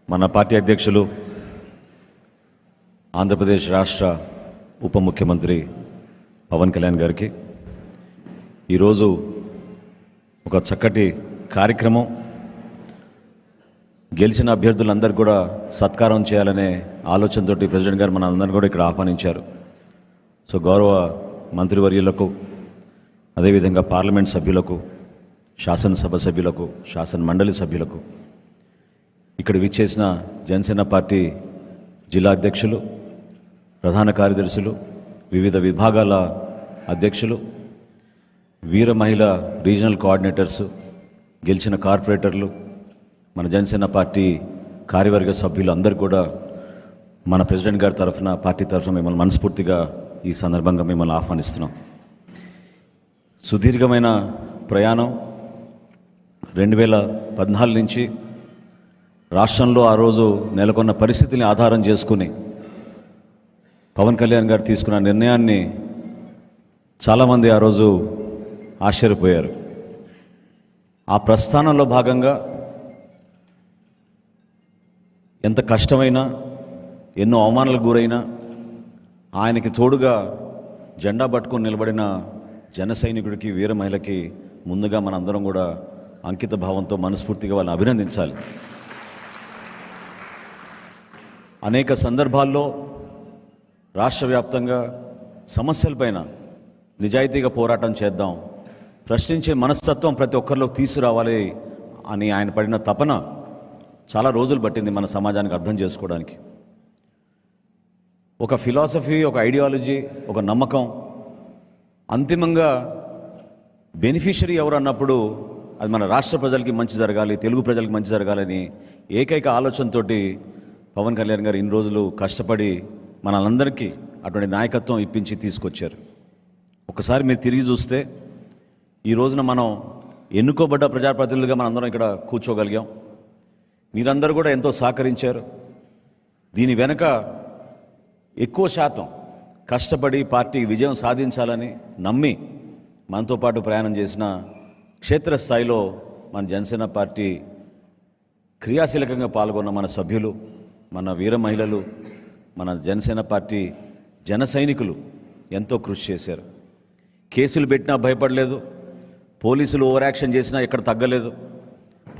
మన పార్టీ అధ్యక్షులు ఆంధ్రప్రదేశ్ రాష్ట్ర ఉప ముఖ్యమంత్రి పవన్ కళ్యాణ్ గారికి ఈరోజు ఒక చక్కటి కార్యక్రమం, గెలిచిన అభ్యర్థులందరూ కూడా సత్కారం చేయాలనే ఆలోచనతో ప్రెసిడెంట్ గారు మన అందరినీ కూడా ఇక్కడ ఆహ్వానించారు. సో గౌరవ మంత్రివర్యులకు, అదేవిధంగా పార్లమెంట్ సభ్యులకు, శాసనసభ సభ్యులకు, శాసన మండలి సభ్యులకు, ఇక్కడ విచ్చేసిన జనసేన పార్టీ జిల్లా అధ్యక్షులు, ప్రధాన కార్యదర్శులు, వివిధ విభాగాల అధ్యక్షులు, వీర మహిళ రీజనల్ కోఆర్డినేటర్స్, గెలిచిన కార్పొరేటర్లు, మన జనసేన పార్టీ కార్యవర్గ సభ్యులు అందరూ కూడా మన ప్రెసిడెంట్ గారి తరఫున, పార్టీ తరఫున మిమ్మల్ని మనస్ఫూర్తిగా ఈ సందర్భంగా మిమ్మల్ని ఆహ్వానిస్తున్నాం. సుదీర్ఘమైన ప్రయాణం 2014 నుంచి రాష్ట్రంలో ఆ రోజు నెలకొన్న పరిస్థితిని ఆధారం చేసుకుని పవన్ కళ్యాణ్ గారు తీసుకున్న నిర్ణయాన్ని చాలామంది ఆ రోజు ఆశ్చర్యపోయారు. ఆ ప్రస్థానంలో భాగంగా ఎంత కష్టమైనా, ఎన్నో అవమానాలకు గురైనా ఆయనకి తోడుగా జెండా పట్టుకొని నిలబడిన జన సైనికుడికి, వీర మహిళకి ముందుగా మనందరం కూడా అంకిత భావంతో మనస్ఫూర్తిగా వాళ్ళని అభినందించాలి. అనేక సందర్భాల్లో రాష్ట్ర వ్యాప్తంగా సమస్యలపైన నిజాయితీగా పోరాటం చేద్దాం, ప్రశ్నించే మనస్తత్వం ప్రతి ఒక్కరిలో తీసుకురావాలి అని ఆయన పడిన తపన చాలా రోజులు పట్టింది మన సమాజానికి అర్థం చేసుకోవడానికి. ఒక ఫిలాసఫీ, ఒక ఐడియాలజీ, ఒక నమ్మకం, అంతిమంగా బెనిఫిషరీ ఎవరు అన్నప్పుడు అది మన రాష్ట్ర ప్రజలకి మంచి జరగాలి, తెలుగు ప్రజలకి మంచి జరగాలని ఏకైక ఆలోచనతోటి పవన్ కళ్యాణ్ గారు ఇన్ని రోజులు కష్టపడి మనందరికీ అటువంటి నాయకత్వం ఇప్పించి తీసుకొచ్చారు. ఒకసారి మీరు తిరిగి చూస్తే ఈ రోజున మనం ఎన్నుకోబడ్డ ప్రజాప్రతినిధులుగా మనందరం ఇక్కడ కూర్చోగలిగాం. మీరందరూ కూడా ఎంతో సహకరించారు. దీని వెనక ఎక్కువ శాతం కష్టపడి పార్టీ విజయం సాధించాలని నమ్మి మనతో పాటు ప్రయాణం చేసిన క్షేత్రస్థాయిలో మన జనసేన పార్టీ క్రియాశీలకంగా పాల్గొన్న మన సభ్యులు, మన వీర మహిళలు, మన జనసేన పార్టీ జన సైనికులు ఎంతో కృషి చేశారు. కేసులు పెట్టినా భయపడలేదు, పోలీసులు ఓవర్ యాక్షన్ చేసినా ఎక్కడ తగ్గలేదు.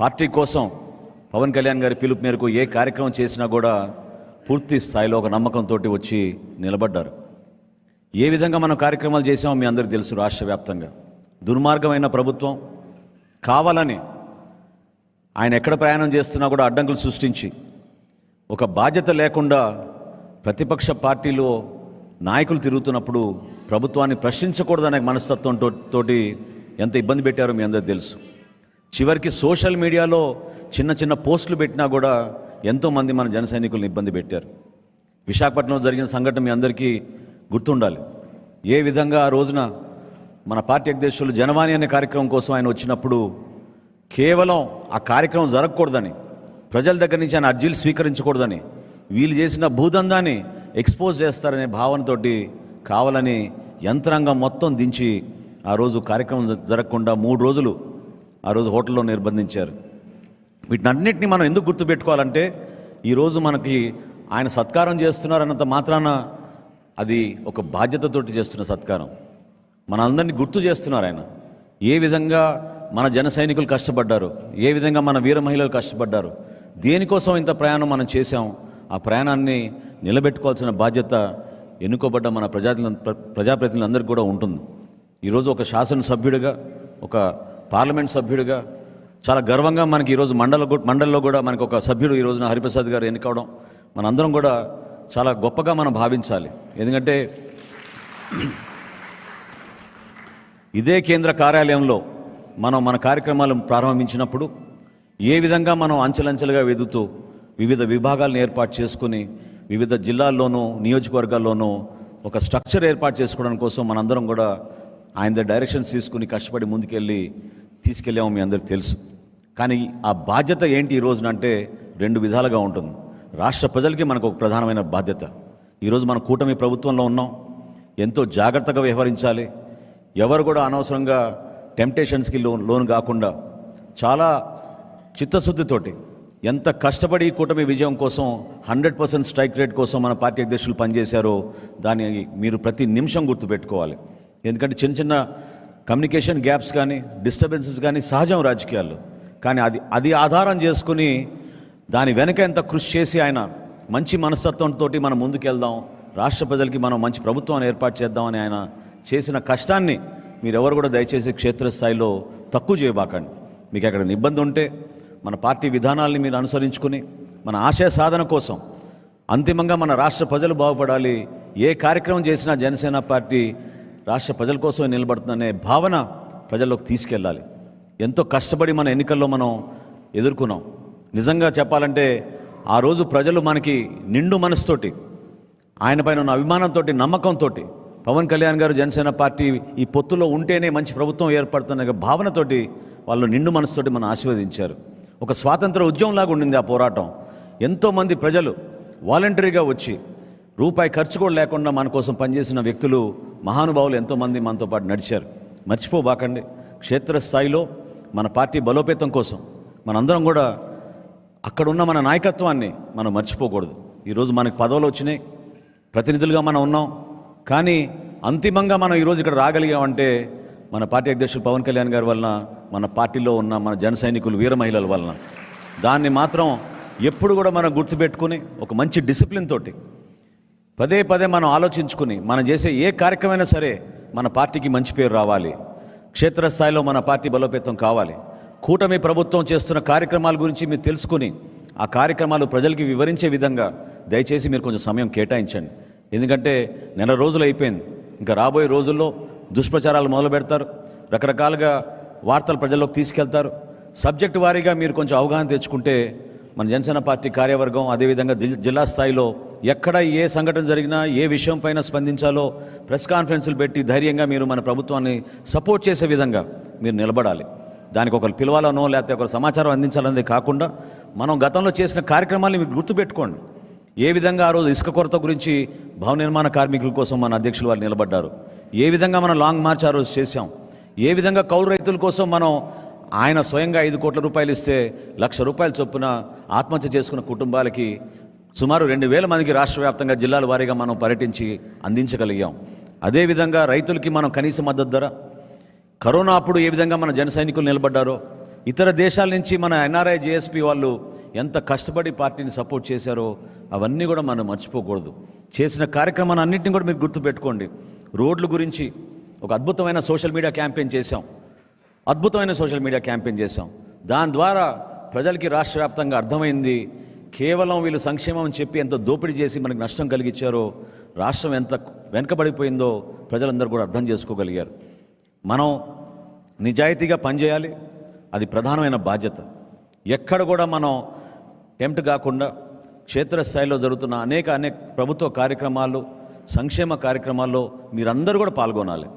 పార్టీ కోసం పవన్ కళ్యాణ్ గారి పిలుపు మేరకు ఏ కార్యక్రమం చేసినా కూడా పూర్తి స్థాయిలో ఒక నమ్మకంతో వచ్చి నిలబడ్డారు. ఏ విధంగా మనం కార్యక్రమాలు చేసామో మీ అందరికీ తెలుసు. రాష్ట్ర వ్యాప్తంగా దుర్మార్గమైన ప్రభుత్వం కావాలని ఆయన ఎక్కడ ప్రయాణం చేస్తున్నా కూడా అడ్డంకులు సృష్టించి, ఒక బాధ్యత లేకుండా ప్రతిపక్ష పార్టీలో నాయకులు తిరుగుతున్నప్పుడు ప్రభుత్వాన్ని ప్రశ్నించకూడదనే మనస్తత్వంతో ఎంత ఇబ్బంది పెట్టారో మీ అందరికీ తెలుసు. చివరికి సోషల్ మీడియాలో చిన్న చిన్న పోస్టులు పెట్టినా కూడా ఎంతోమంది మన జన సైనికులను ఇబ్బంది పెట్టారు. విశాఖపట్నంలో జరిగిన సంఘటన మీ అందరికీ గుర్తుండాలి. ఏ విధంగా ఆ రోజున మన పార్టీ అధ్యక్షులు జనవాణి అనే కార్యక్రమం కోసం ఆయన వచ్చినప్పుడు కేవలం ఆ కార్యక్రమం జరగకూడదని, ప్రజల దగ్గర నుంచి ఆయన అర్జీలు స్వీకరించకూడదని, వీళ్ళు చేసిన భూదందాన్ని ఎక్స్పోజ్ చేస్తారనే భావనతోటి కావాలని యంత్రాంగం మొత్తం దించి ఆ రోజు కార్యక్రమం జరగకుండా 3 రోజులు ఆ రోజు హోటల్లో నిర్బంధించారు. వీటినన్నింటినీ మనం ఎందుకు గుర్తుపెట్టుకోవాలంటే, ఈరోజు మనకి ఆయన సత్కారం చేస్తున్నారన్నంత మాత్రాన అది ఒక బాధ్యతతోటి చేస్తున్న సత్కారం. మనందరినీ గుర్తు చేస్తున్నారు ఆయన. ఏ విధంగా మన జన సైనికులు కష్టపడ్డారు, ఏ విధంగా మన వీర మహిళలు కష్టపడ్డారు, దేనికోసం ఇంత ప్రయాణం మనం చేశాం. ఆ ప్రయాణాన్ని నిలబెట్టుకోవాల్సిన బాధ్యత ఎన్నుకోబడ్డ మన ప్రజాప్రతినిధులందరికీ కూడా ఉంటుంది. ఈరోజు ఒక శాసనసభ్యుడిగా, ఒక పార్లమెంట్ సభ్యుడిగా చాలా గర్వంగా మనకి ఈరోజు మండలిలో కూడా మనకు ఒక సభ్యుడు ఈ రోజున హరిప్రసాద్ గారు ఎన్నుకోవడం మనందరం కూడా చాలా గొప్పగా మనం భావించాలి. ఎందుకంటే ఇదే కేంద్ర కార్యాలయంలో మనం మన కార్యక్రమాలు ప్రారంభించినప్పుడు ఏ విధంగా మనం అంచెలంచెలుగా వెదుగుతూ వివిధ విభాగాలను ఏర్పాటు చేసుకుని వివిధ జిల్లాల్లోనూ నియోజకవర్గాల్లోనూ ఒక స్ట్రక్చర్ ఏర్పాటు చేసుకోవడం కోసం మనందరం కూడా ఆయన డైరెక్షన్స్ తీసుకుని కష్టపడి ముందుకెళ్ళి తీసుకెళ్ళాము, మీ అందరికీ తెలుసు. కానీ ఆ బాధ్యత ఏంటి ఈ రోజున అంటే 2 విధాలుగా ఉంటుంది. రాష్ట్ర ప్రజలకి మనకు ఒక ప్రధానమైన బాధ్యత. ఈరోజు మన కూటమి ప్రభుత్వంలో ఉన్నాం, ఎంతో జాగ్రత్తగా వ్యవహరించాలి. ఎవరు కూడా అనవసరంగా టెంప్టేషన్స్కి లోను కాకుండా చాలా చిత్తశుద్ధితోటి ఎంత కష్టపడి ఈ కూటమి విజయం కోసం 100% స్ట్రైక్ రేట్ కోసం మన పార్టీ అధ్యక్షులు పనిచేశారో దాన్ని మీరు ప్రతి నిమిషం గుర్తుపెట్టుకోవాలి. ఎందుకంటే చిన్న చిన్న కమ్యూనికేషన్ గ్యాప్స్ కానీ డిస్టర్బెన్సెస్ కానీ సహజం రాజకీయాల్లో, కానీ అది ఆధారం చేసుకుని దాని వెనక ఎంత కృషి చేసి ఆయన మంచి మనస్తత్వంతో మనం ముందుకెళ్దాం, రాష్ట్ర ప్రజలకి మనం మంచి ప్రభుత్వాన్ని ఏర్పాటు చేద్దామని ఆయన చేసిన కష్టాన్ని మీరెవరు కూడా దయచేసి క్షేత్రస్థాయిలో తక్కువ చేయబాకండి. మీకు ఎక్కడ ఇబ్బంది ఉంటే మన పార్టీ విధానాల్ని మీరు అనుసరించుకుని మన ఆశయ సాధన కోసం అంతిమంగా మన రాష్ట్ర ప్రజలు బాగుపడాలి, ఏ కార్యక్రమం చేసినా జనసేన పార్టీ రాష్ట్ర ప్రజల కోసమే నిలబడుతుందనే భావన ప్రజల్లోకి తీసుకెళ్ళాలి. ఎంతో కష్టపడి మన ఎన్నికల్లో మనం ఎదుర్కొన్నాం. నిజంగా చెప్పాలంటే ఆ రోజు ప్రజలు మనకి నిండు మనసుతోటి, ఆయన పైన ఉన్న అభిమానంతో, నమ్మకంతో, పవన్ కళ్యాణ్ గారు జనసేన పార్టీ ఈ పొత్తులో ఉంటేనే మంచి ప్రభుత్వం ఏర్పడుతున్న భావనతోటి వాళ్ళు నిండు మనసుతోటి మనం ఆశీర్వదించారు. ఒక స్వాతంత్ర ఉద్యమంలాగా ఉండింది ఆ పోరాటం. ఎంతోమంది ప్రజలు వాలంటరీగా వచ్చి రూపాయి ఖర్చు కూడా లేకుండా మన కోసం పనిచేసిన వ్యక్తులు, మహానుభావులు ఎంతోమంది మనతో పాటు నడిచారు. మర్చిపోబాకండి. క్షేత్రస్థాయిలో మన పార్టీ బలోపేతం కోసం మనందరం కూడా అక్కడున్న మన నాయకత్వాన్ని మనం మర్చిపోకూడదు. ఈరోజు మనకు పదవులు వచ్చినాయి, ప్రతినిధులుగా మనం ఉన్నాం, కానీ అంతిమంగా మనం ఈరోజు ఇక్కడ రాగలిగామంటే మన పార్టీ అధ్యక్షుడు పవన్ కళ్యాణ్ గారి వలన, మన పార్టీలో ఉన్న మన జన సైనికులు, వీర మహిళల వలన. దాన్ని మాత్రం ఎప్పుడు కూడా మనం గుర్తుపెట్టుకుని ఒక మంచి డిసిప్లిన్ తోటి పదే పదే మనం ఆలోచించుకుని మనం చేసే ఏ కార్యక్రమైనా సరే మన పార్టీకి మంచి పేరు రావాలి, క్షేత్రస్థాయిలో మన పార్టీ బలోపేతం కావాలి. కూటమి ప్రభుత్వం చేస్తున్న కార్యక్రమాల గురించి మీరు తెలుసుకుని ఆ కార్యక్రమాలు ప్రజలకి వివరించే విధంగా దయచేసి మీరు కొంచెం సమయం కేటాయించండి. ఎందుకంటే నెల రోజులు అయిపోయింది, ఇంకా రాబోయే రోజుల్లో దుష్ప్రచారాలు మొదలు పెడతారు, రకరకాలుగా వార్తలు ప్రజల్లోకి తీసుకెళ్తారు. సబ్జెక్టు వారీగా మీరు కొంచెం అవగాహన తెచ్చుకుంటే మన జనసేన పార్టీ కార్యవర్గం, అదేవిధంగా జిల్లా స్థాయిలో ఎక్కడ ఏ సంఘటన జరిగినా ఏ విషయం పైన స్పందించాలో ప్రెస్ కాన్ఫరెన్సులు పెట్టి ధైర్యంగా మీరు మన ప్రభుత్వాన్ని సపోర్ట్ చేసే విధంగా మీరు నిలబడాలి. దానికి ఒకరు పిలవాలనో లేకపోతే ఒకరు సమాచారం అందించాలనేది కాకుండా మనం గతంలో చేసిన కార్యక్రమాన్ని మీరు గుర్తుపెట్టుకోండి. ఏ విధంగా ఆ రోజు ఇసుక కొరత గురించి భవన నిర్మాణ కార్మికుల కోసం మన అధ్యక్షులు వారు నిలబడ్డారు, ఏ విధంగా మనం లాంగ్ మార్చ్ ఆ రోజు చేశాం, ఏ విధంగా కౌలు రైతుల కోసం మనం ఆయన స్వయంగా 5 కోట్ల రూపాయలు ఇస్తే 1,00,000 రూపాయల చొప్పున ఆత్మహత్య చేసుకున్న కుటుంబాలకి సుమారు 2,000 మందికి రాష్ట్ర వ్యాప్తంగా జిల్లాల వారీగా మనం పర్యటించి అందించగలిగాం. అదేవిధంగా రైతులకి మనం కనీస మద్దతు ధర, కరోనా అప్పుడు ఏ విధంగా మన జన సైనికులు నిలబడ్డారో, ఇతర దేశాల నుంచి మన ఎన్ఆర్ఐ జేఎస్పీ వాళ్ళు ఎంత కష్టపడి పార్టీని సపోర్ట్ చేశారో అవన్నీ కూడా మనం మర్చిపోకూడదు. చేసిన కార్యక్రమాన్ని అన్నింటినీ కూడా మీరు గుర్తుపెట్టుకోండి. రోడ్ల గురించి ఒక అద్భుతమైన సోషల్ మీడియా క్యాంపెయిన్ చేశాం. దాని ద్వారా ప్రజలకి రాష్ట్ర వ్యాప్తంగా అర్థమైంది, కేవలం వీళ్ళు సంక్షేమం అని చెప్పి ఎంత దోపిడీ చేసి మనకు నష్టం కలిగించారో, రాష్ట్రం ఎంత వెనకబడిపోయిందో ప్రజలందరూ కూడా అర్థం చేసుకోగలిగారు. మనం నిజాయితీగా పనిచేయాలి, అది ప్రధానమైన బాధ్యత. ఎక్కడ కూడా మనం టెంప్ట్ కాకుండా క్షేత్రస్థాయిలో జరుగుతున్న అనేక ప్రభుత్వ కార్యక్రమాలు, సంక్షేమ కార్యక్రమాల్లో మీరందరూ కూడా పాల్గొనాలి,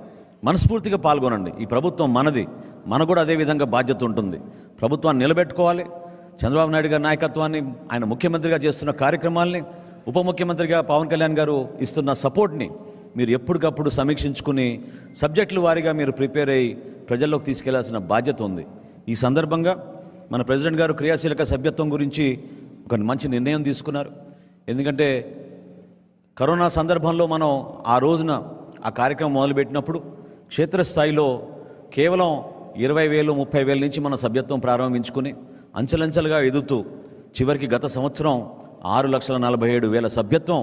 మనస్ఫూర్తిగా పాల్గొనండి. ఈ ప్రభుత్వం మనది, మనకు కూడా అదేవిధంగా బాధ్యత ఉంటుంది. ప్రభుత్వాన్ని నిలబెట్టుకోవాలి. చంద్రబాబు నాయుడు గారి నాయకత్వాన్ని, ఆయన ముఖ్యమంత్రిగా చేస్తున్న కార్యక్రమాల్ని, ఉప ముఖ్యమంత్రిగా పవన్ కళ్యాణ్ గారు ఇస్తున్న సపోర్ట్ని మీరు ఎప్పటికప్పుడు సమీక్షించుకుని సబ్జెక్టుల వారీగా మీరు ప్రిపేర్ అయ్యి ప్రజల్లోకి తీసుకెళ్లాల్సిన బాధ్యత ఉంది. ఈ సందర్భంగా మన ప్రెసిడెంట్ గారు క్రియాశీలక సభ్యత్వం గురించి ఒక మంచి నిర్ణయం తీసుకున్నారు. ఎందుకంటే కరోనా సందర్భంలో మనం ఆ రోజున ఆ కార్యక్రమం మొదలుపెట్టినప్పుడు క్షేత్రస్థాయిలో కేవలం 20,000, 30,000 నుంచి మన సభ్యత్వం ప్రారంభించుకుని అంచెలంచెలుగా ఎదుగుతూ చివరికి గత సంవత్సరం 6,47,000 సభ్యత్వం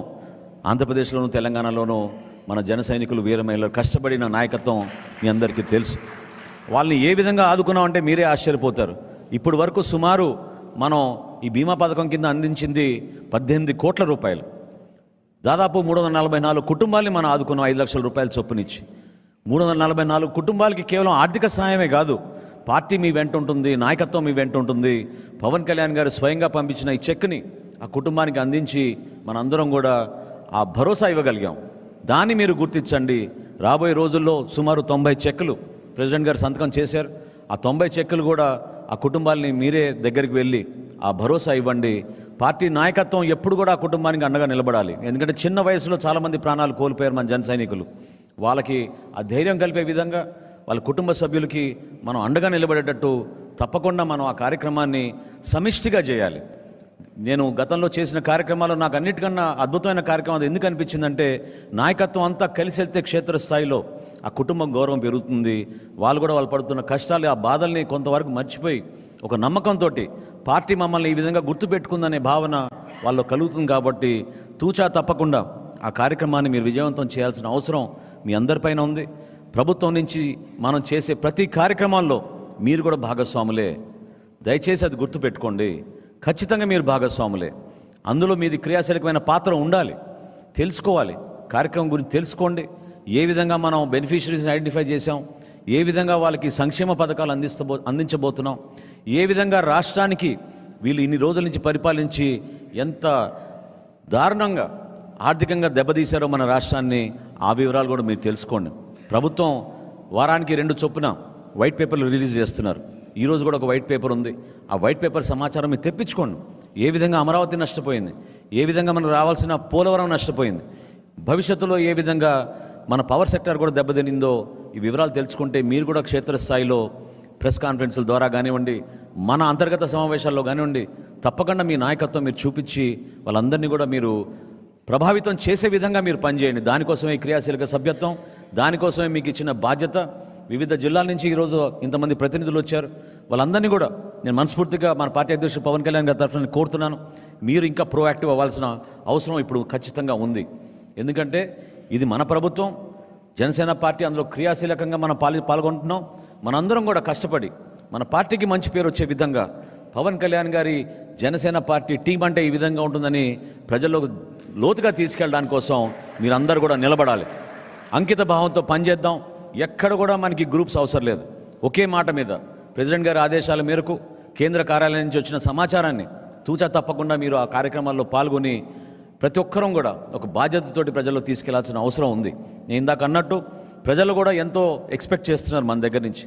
ఆంధ్రప్రదేశ్లోను తెలంగాణలోనూ మన జన సైనికులు, వీర మహిళలు కష్టపడిన నాయకత్వం మీ అందరికీ తెలుసు. వాళ్ళని ఏ విధంగా ఆదుకున్నామంటే మీరే ఆశ్చర్యపోతారు. ఇప్పుడు వరకు సుమారు మనం ఈ బీమా పథకం కింద అందించింది 18 కోట్ల రూపాయలు. దాదాపు 344 కుటుంబాలని మనం ఆదుకున్నాం 5 లక్షల రూపాయల చొప్పునిచ్చి. 344 కుటుంబాలకి కేవలం ఆర్థిక సహాయమే కాదు, పార్టీ మీ వెంట ఉంటుంది, నాయకత్వం మీ వెంట ఉంటుంది. పవన్ కళ్యాణ్ గారు స్వయంగా పంపించిన ఈ చెక్ని ఆ కుటుంబానికి అందించి మనందరం కూడా ఆ భరోసా ఇవ్వగలిగాం. దాన్ని మీరు గుర్తించండి. రాబోయే రోజుల్లో సుమారు 90 చెక్కులు ప్రెసిడెంట్ గారు సంతకం చేశారు. ఆ 90 చెక్కులు కూడా ఆ కుటుంబాలని మీరే దగ్గరికి వెళ్ళి ఆ భరోసా ఇవ్వండి. పార్టీ నాయకత్వం ఎప్పుడు కూడా ఆ కుటుంబానికి అండగా నిలబడాలి. ఎందుకంటే చిన్న వయసులో చాలామంది ప్రాణాలు కోల్పోయారు మన జన సైనికులు. వాళ్ళకి ఆ ధైర్యం కలిపే విధంగా వాళ్ళ కుటుంబ సభ్యులకి మనం అండగా నిలబడేటట్టు తప్పకుండా మనం ఆ కార్యక్రమాన్ని సమిష్టిగా చేయాలి. నేను గతంలో చేసిన కార్యక్రమాలు నాకు అన్నిటికన్నా అద్భుతమైన కార్యక్రమం అది ఎందుకు అనిపించిందంటే, నాయకత్వం అంతా కలిసి వెళ్తే క్షేత్రస్థాయిలో ఆ కుటుంబం గౌరవం పెరుగుతుంది. వాళ్ళు కూడా వాళ్ళు పడుతున్న కష్టాలు, ఆ బాధల్ని కొంతవరకు మర్చిపోయి ఒక నమ్మకంతో పార్టీ మమ్మల్ని ఈ విధంగా గుర్తుపెట్టుకుందనే భావన వాళ్ళు కలుగుతుంది. కాబట్టి తూచా తప్పకుండా ఆ కార్యక్రమాన్ని మీరు విజయవంతం చేయాల్సిన అవసరం మీ అందరిపైన ఉంది. ప్రభుత్వం నుంచి మనం చేసే ప్రతి కార్యక్రమాల్లో మీరు కూడా భాగస్వాములే. దయచేసి అది గుర్తుపెట్టుకోండి. ఖచ్చితంగా మీరు భాగస్వాములే. అందులో మీది క్రియాశీలకమైన పాత్ర ఉండాలి. తెలుసుకోవాలి, కార్యక్రమం గురించి తెలుసుకోండి. ఏ విధంగా మనం బెనిఫిషరీస్ని ఐడెంటిఫై చేసాం, ఏ విధంగా వాళ్ళకి సంక్షేమ పథకాలు అందించబోతున్నాం, ఏ విధంగా రాష్ట్రానికి వీళ్ళు ఇన్ని రోజుల నుంచి పరిపాలించి ఎంత దారుణంగా ఆర్థికంగా దెబ్బతీశారో మన రాష్ట్రాన్ని, ఆ వివరాలు కూడా మీరు తెలుసుకోండి. ప్రభుత్వం వారానికి 2 చొప్పున వైట్ పేపర్లు రిలీజ్ చేస్తున్నారు. ఈరోజు కూడా ఒక వైట్ పేపర్ ఉంది. ఆ వైట్ పేపర్ సమాచారం మీరు తెప్పించుకోండి. ఏ విధంగా అమరావతి నష్టపోయింది, ఏ విధంగా మనకు రావాల్సిన పోలవరం నష్టపోయింది, భవిష్యత్తులో ఏ విధంగా మన పవర్ సెక్టర్ కూడా దెబ్బతినిందో, ఈ వివరాలు తెలుసుకుంటే మీరు కూడా క్షేత్రస్థాయిలో ప్రెస్ కాన్ఫరెన్స్ల ద్వారా కానివ్వండి, మన అంతర్గత సమావేశాల్లో కానివ్వండి, తప్పకుండా మీ నాయకత్వం మీరు చూపించి వాళ్ళందరినీ కూడా మీరు ప్రభావితం చేసే విధంగా మీరు పనిచేయండి. దానికోసమే క్రియాశీలక సభ్యత్వం, దానికోసమే మీకు ఇచ్చిన బాధ్యత. వివిధ జిల్లాల నుంచి ఈరోజు ఇంతమంది ప్రతినిధులు వచ్చారు. వాళ్ళందరినీ కూడా నేను మనస్ఫూర్తిగా మన పార్టీ అధ్యక్షుడు పవన్ కళ్యాణ్ గారి తరఫున కోరుతున్నాను, మీరు ఇంకా ప్రోయాక్టివ్ అవ్వాల్సిన అవసరం ఇప్పుడు ఖచ్చితంగా ఉంది. ఎందుకంటే ఇది మన ప్రభుత్వం, జనసేన పార్టీ, అందులో క్రియాశీలకంగా మనం పాల్గొంటున్నాం. మనందరం కూడా కష్టపడి మన పార్టీకి మంచి పేరు వచ్చే విధంగా పవన్ కళ్యాణ్ గారి జనసేన పార్టీ టీం అంటే ఈ విధంగా ఉంటుందని ప్రజల్లోకి లోతుగా తీసుకెళ్ళడానికి కోసం మీరందరూ కూడా నిలబడాలి. అంకిత భావంతో పనిచేద్దాం. ఎక్కడ కూడా మనకి గ్రూప్స్ అవసరం లేదు. ఒకే మాట మీద ప్రెసిడెంట్ గారి ఆదేశాల మేరకు కేంద్ర కార్యాలయం నుంచి వచ్చిన సమాచారాన్ని తూచా తప్పకుండా మీరు ఆ కార్యక్రమాల్లో పాల్గొని ప్రతి ఒక్కరం కూడా ఒక బాధ్యతతోటి ప్రజల్లో తీసుకెళ్లాల్సిన అవసరం ఉంది. నేను ఇందాక అన్నట్టు ప్రజలు కూడా ఎంతో ఎక్స్పెక్ట్ చేస్తున్నారు మన దగ్గర నుంచి.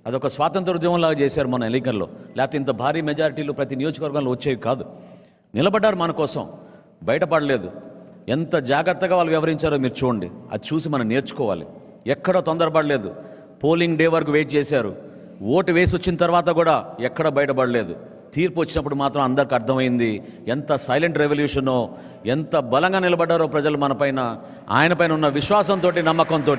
అదొక స్వాతంత్ర ఉద్యమంలాగా చేశారు మన ఎన్నికల్లో. లేకపోతే ఇంత భారీ మెజారిటీలు ప్రతి నియోజకవర్గంలో వచ్చేవి కాదు. నిలబడ్డారు మన కోసం, బయటపడలేదు. ఎంత జాగ్రత్తగా వాళ్ళు వ్యవహరించారో మీరు చూడండి. అది చూసి మనం నేర్చుకోవాలి. ఎక్కడ తొందరపడలేదు. పోలింగ్ డే వరకు వెయిట్ చేశారు. ఓటు వేసి వచ్చిన తర్వాత కూడా ఎక్కడ బయటపడలేదు. తీర్పు వచ్చినప్పుడు మాత్రం అందరికి అర్థమైంది ఎంత సైలెంట్ రెవల్యూషనో, ఎంత బలంగా నిలబడ్డారో ప్రజలు మన పైన. ఆయన పైన ఉన్న విశ్వాసంతో, నమ్మకంతో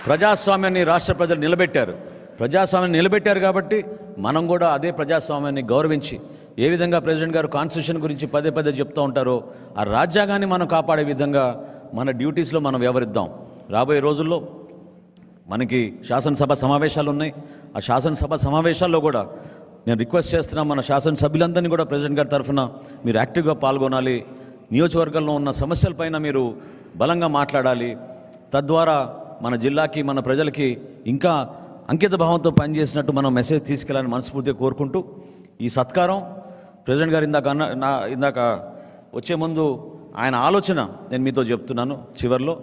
ప్రజాస్వామ్యాన్ని రాష్ట్ర ప్రజలు నిలబెట్టారు. ప్రజాస్వామ్యాన్ని నిలబెట్టారు కాబట్టి మనం కూడా అదే ప్రజాస్వామ్యాన్ని గౌరవించి, ఏ విధంగా ప్రెసిడెంట్ గారు కాన్స్టిట్యూషన్ గురించి పదే పదే చెప్తూ ఉంటారో, ఆ రాజ్యాంగాన్ని మనం కాపాడే విధంగా మన డ్యూటీస్లో మనం వ్యవహరిద్దాం. రాబోయే రోజుల్లో మనకి శాసనసభ సమావేశాలు ఉన్నాయి. ఆ శాసనసభ సమావేశాల్లో కూడా నేను రిక్వెస్ట్ చేస్తున్నాను, మన శాసనసభ్యులందరినీ కూడా ప్రెసిడెంట్ గారి తరఫున మీరు యాక్టివ్గా పాల్గొనాలి. నియోజకవర్గంలో ఉన్న సమస్యలపైన మీరు బలంగా మాట్లాడాలి. తద్వారా మన జిల్లాకి, మన ప్రజలకి ఇంకా అంకిత భావంతో పనిచేసినట్టు మనం మెసేజ్ తీసుకెళ్ళాలని మనస్ఫూర్తిగా కోరుకుంటూ, ఈ సత్కారం ప్రెసిడెంట్ గారు ఇందాక వచ్చే ముందు ఆయన ఆలోచన నేను మీతో చెప్తున్నాను. చివరిలో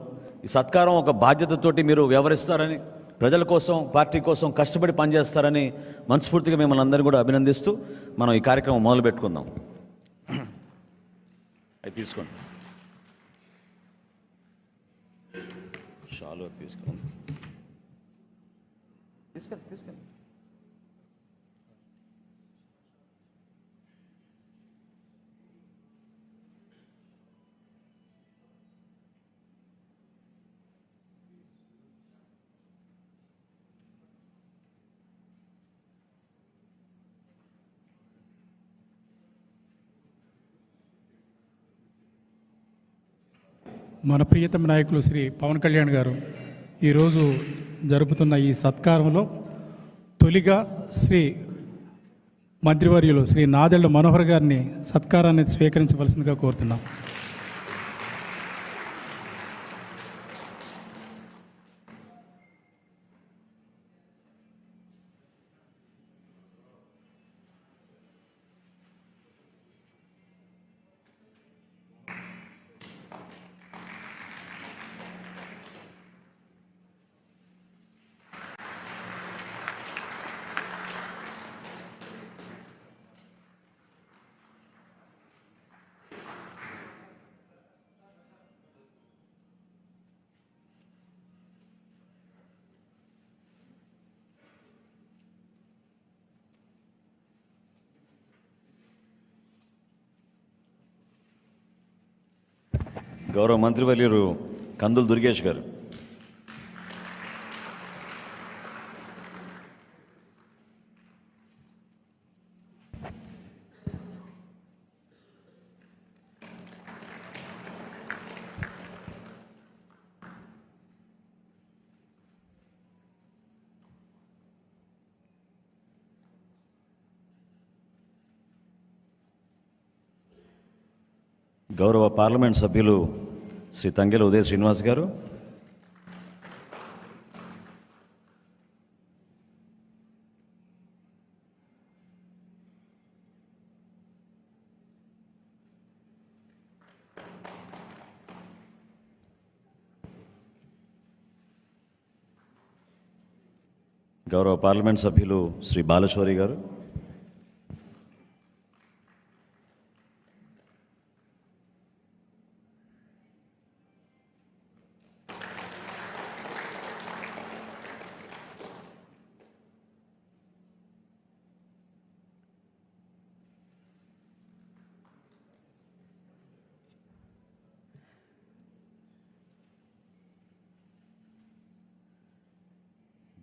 ఈ సత్కారం ఒక బాధ్యతతోటి మీరు వ్యవహరిస్తారని, ప్రజల కోసం, పార్టీ కోసం కష్టపడి పనిచేస్తారని మనస్ఫూర్తిగా మిమ్మల్ని అందరినీ కూడా అభినందిస్తూ మనం ఈ కార్యక్రమం మొదలు పెట్టుకుందాం. అది తీసుకోండి, షాలు తీసుకోండి, తీసుకెళ్ళి. మన ప్రియతమ నాయకులు శ్రీ పవన్ కళ్యాణ్ గారు ఈరోజు జరుపుతున్న ఈ సత్కారంలో తొలిగా శ్రీ మంత్రివర్యులు శ్రీ నాదెళ్ల మనోహర్ గారిని సత్కారాన్ని స్వీకరించవలసిందిగా కోరుతున్నాం. గౌరవ మంత్రివర్యులు కందులు దుర్గేష్ గారు. గౌరవ పార్లమెంట్ సభ్యులు శ్రీ తంగెల ఉదయ శ్రీనివాస్ గారు, గౌరవ పార్లమెంట్ సభ్యులు శ్రీ బాలశౌరి గారు,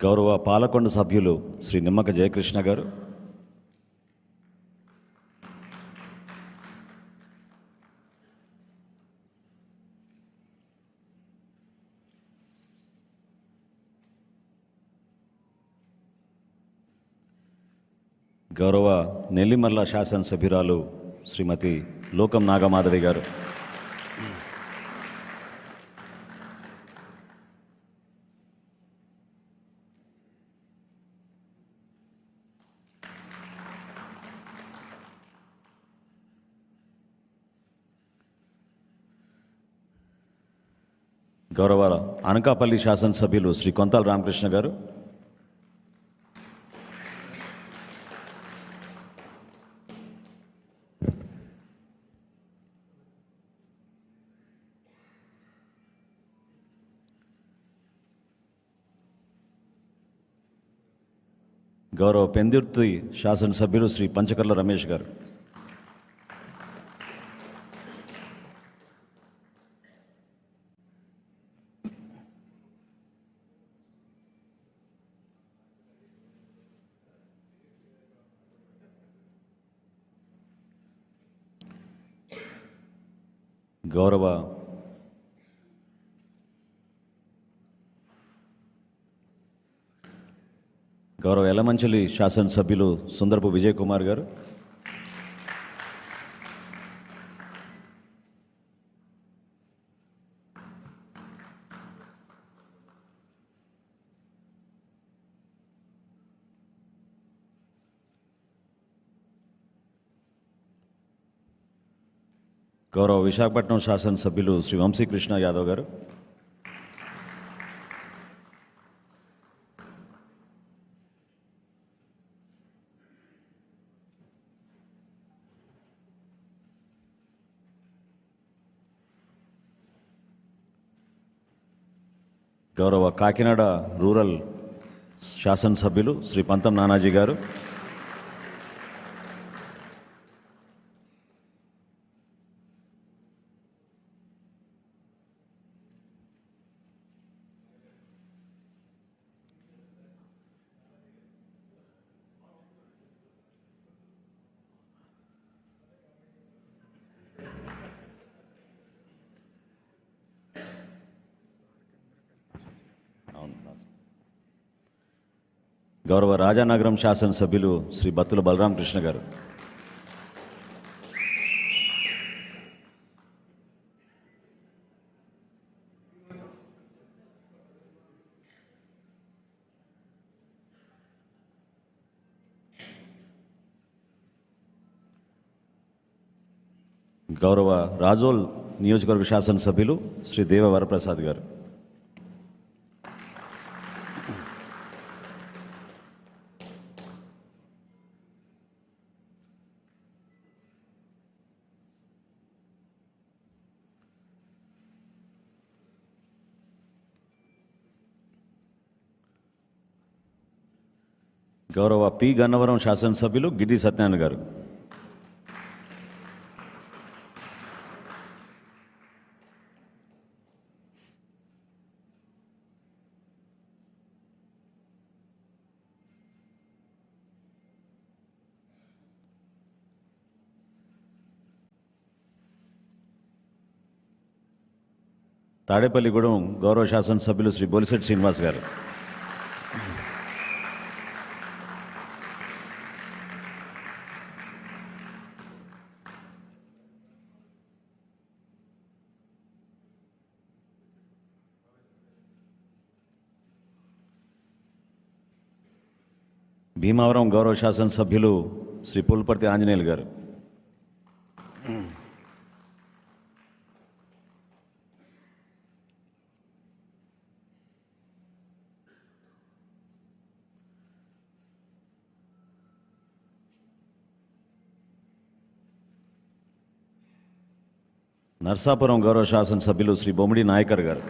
గౌరవ పాలకొండ సభ్యులు శ్రీ నిమ్మక జయకృష్ణ గారు, గౌరవ నెల్లిమర్ల శాసనసభ్యురాలు శ్రీమతి లోకం నాగమాధవి గారు, గౌరవ అనకాపల్లి శాసనసభ్యులు శ్రీ కొంతాల రామకృష్ణ గారు, గౌరవ పెందుర్తి శాసనసభ్యులు శ్రీ పంచకర్ల రమేష్ గారు, గౌరవ ఎలమంచిలి శాసనసభ్యులు సుందరపు విజయ్ కుమార్ గారు, గౌరవ విశాఖపట్నం శాసనసభ్యులు శ్రీ వంశీకృష్ణ యాదవ్ గారు, గౌరవ కాకినాడ రూరల్ శాసనసభ్యులు శ్రీ పంతం నానాజీ గారు, గౌరవ రాజానగరం శాసనసభ్యులు శ్రీ బత్తుల బలరామకృష్ణ గారు, గౌరవ రాజోల్ నియోజకవర్గ శాసనసభ్యులు శ్రీ దేవ వరప్రసాద్ గారు, గౌరవ పి గన్నవరం శాసనసభ్యులు గిడ్డి సత్యనారాయణ గారు, తాడేపల్లిగూడెం గౌరవ శాసనసభ్యులు శ్రీ బొలిశెట్టి శ్రీనివాస్ గారు. భీమవరం గౌరవ శాసనసభ్యులు శ్రీ పుల్పర్తి ఆంజనేయులు గారు. నర్సాపురం గౌరవ శాసనసభ్యులు శ్రీ బొమ్మిడి నాయకర్ గారు.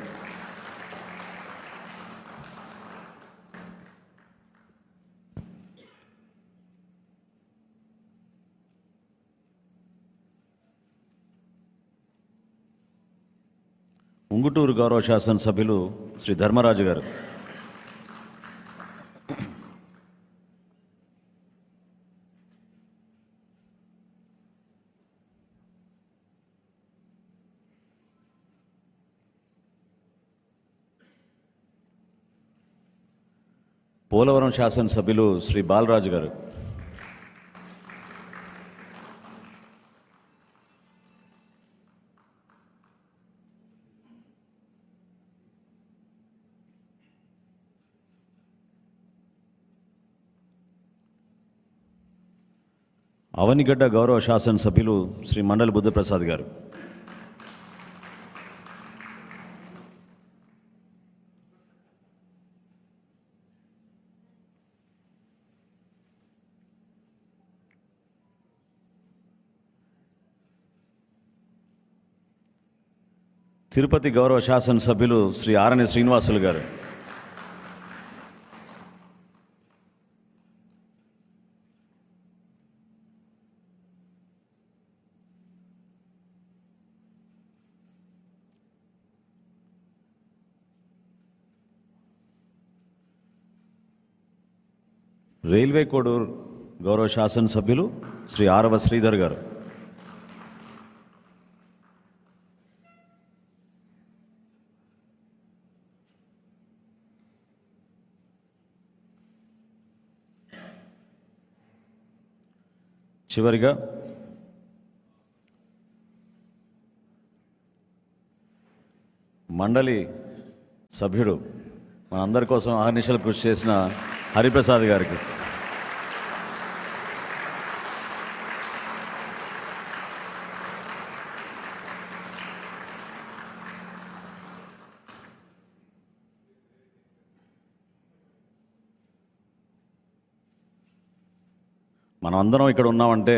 ఉంగుటూరు గౌరవ శాసనసభ్యులు శ్రీ ధర్మరాజు గారు. పోలవరం శాసనసభ్యులు శ్రీ బాలరాజు గారు. అవనిగడ్డ గౌరవ శాసనసభ్యులు శ్రీ మండలి బుద్ధప్రసాద్ గారు. తిరుపతి గౌరవ శాసనసభ్యులు శ్రీ ఆరణి శ్రీనివాసులు గారు. రైల్వే కోడూరు గౌరవ శాసనసభ్యులు శ్రీ ఆరవ శ్రీధర్ గారు. చివరిగా మండలి సభ్యుడు మనందరి కోసం అహర్నిశలు కృషి చేసిన హరిప్రసాద్ గారికి, మనం అందరం ఇక్కడ ఉన్నామంటే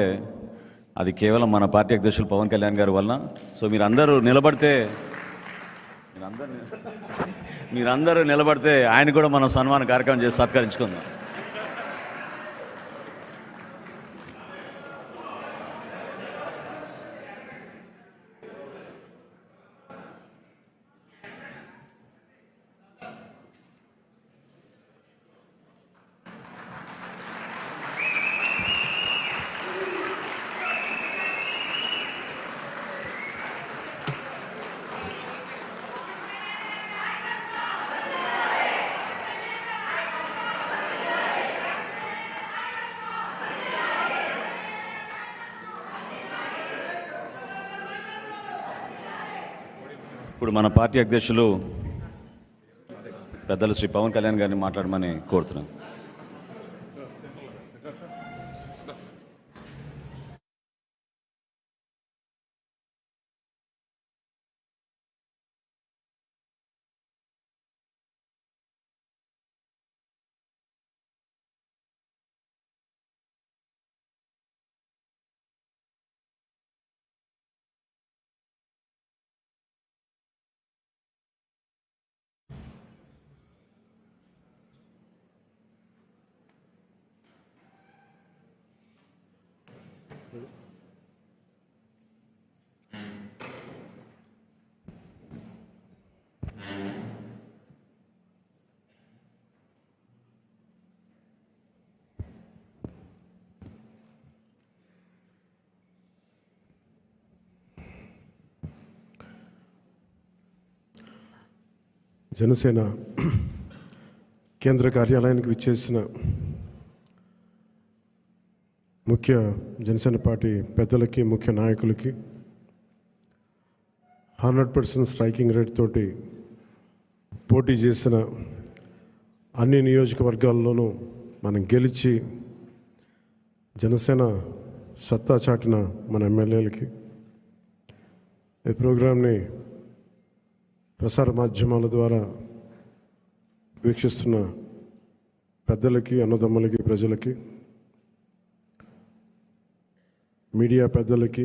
అది కేవలం మన పార్టీ అధ్యక్షులు పవన్ కళ్యాణ్ గారి వలన. సో మీరందరూ నిలబడితే ఆయన కూడా మనం సన్మాన కార్యక్రమం చేసి సత్కరించుకుందాం. ఇప్పుడు మన పార్టీ అధ్యక్షులు పెద్దలు శ్రీ పవన్ కళ్యాణ్ గారిని మాట్లాడమని కోరుతున్నాను. జనసేన కేంద్ర కార్యాలయానికి విచ్చేసిన ముఖ్య జనసేన పార్టీ పెద్దలకి, ముఖ్య నాయకులకి 100% స్ట్రైకింగ్ రేట్ తోటి పోటీ చేసిన అన్ని నియోజకవర్గాల్లోనూ మనం గెలిచి జనసేన సత్తా చాటిన మన ఎమ్మెల్యేలకి, ఈ ప్రోగ్రాంని ప్రసార మాధ్యమాల ద్వారా వీక్షిస్తున్న పెద్దలకి, అన్నదమ్ములకి, ప్రజలకి, మీడియా పెద్దలకి,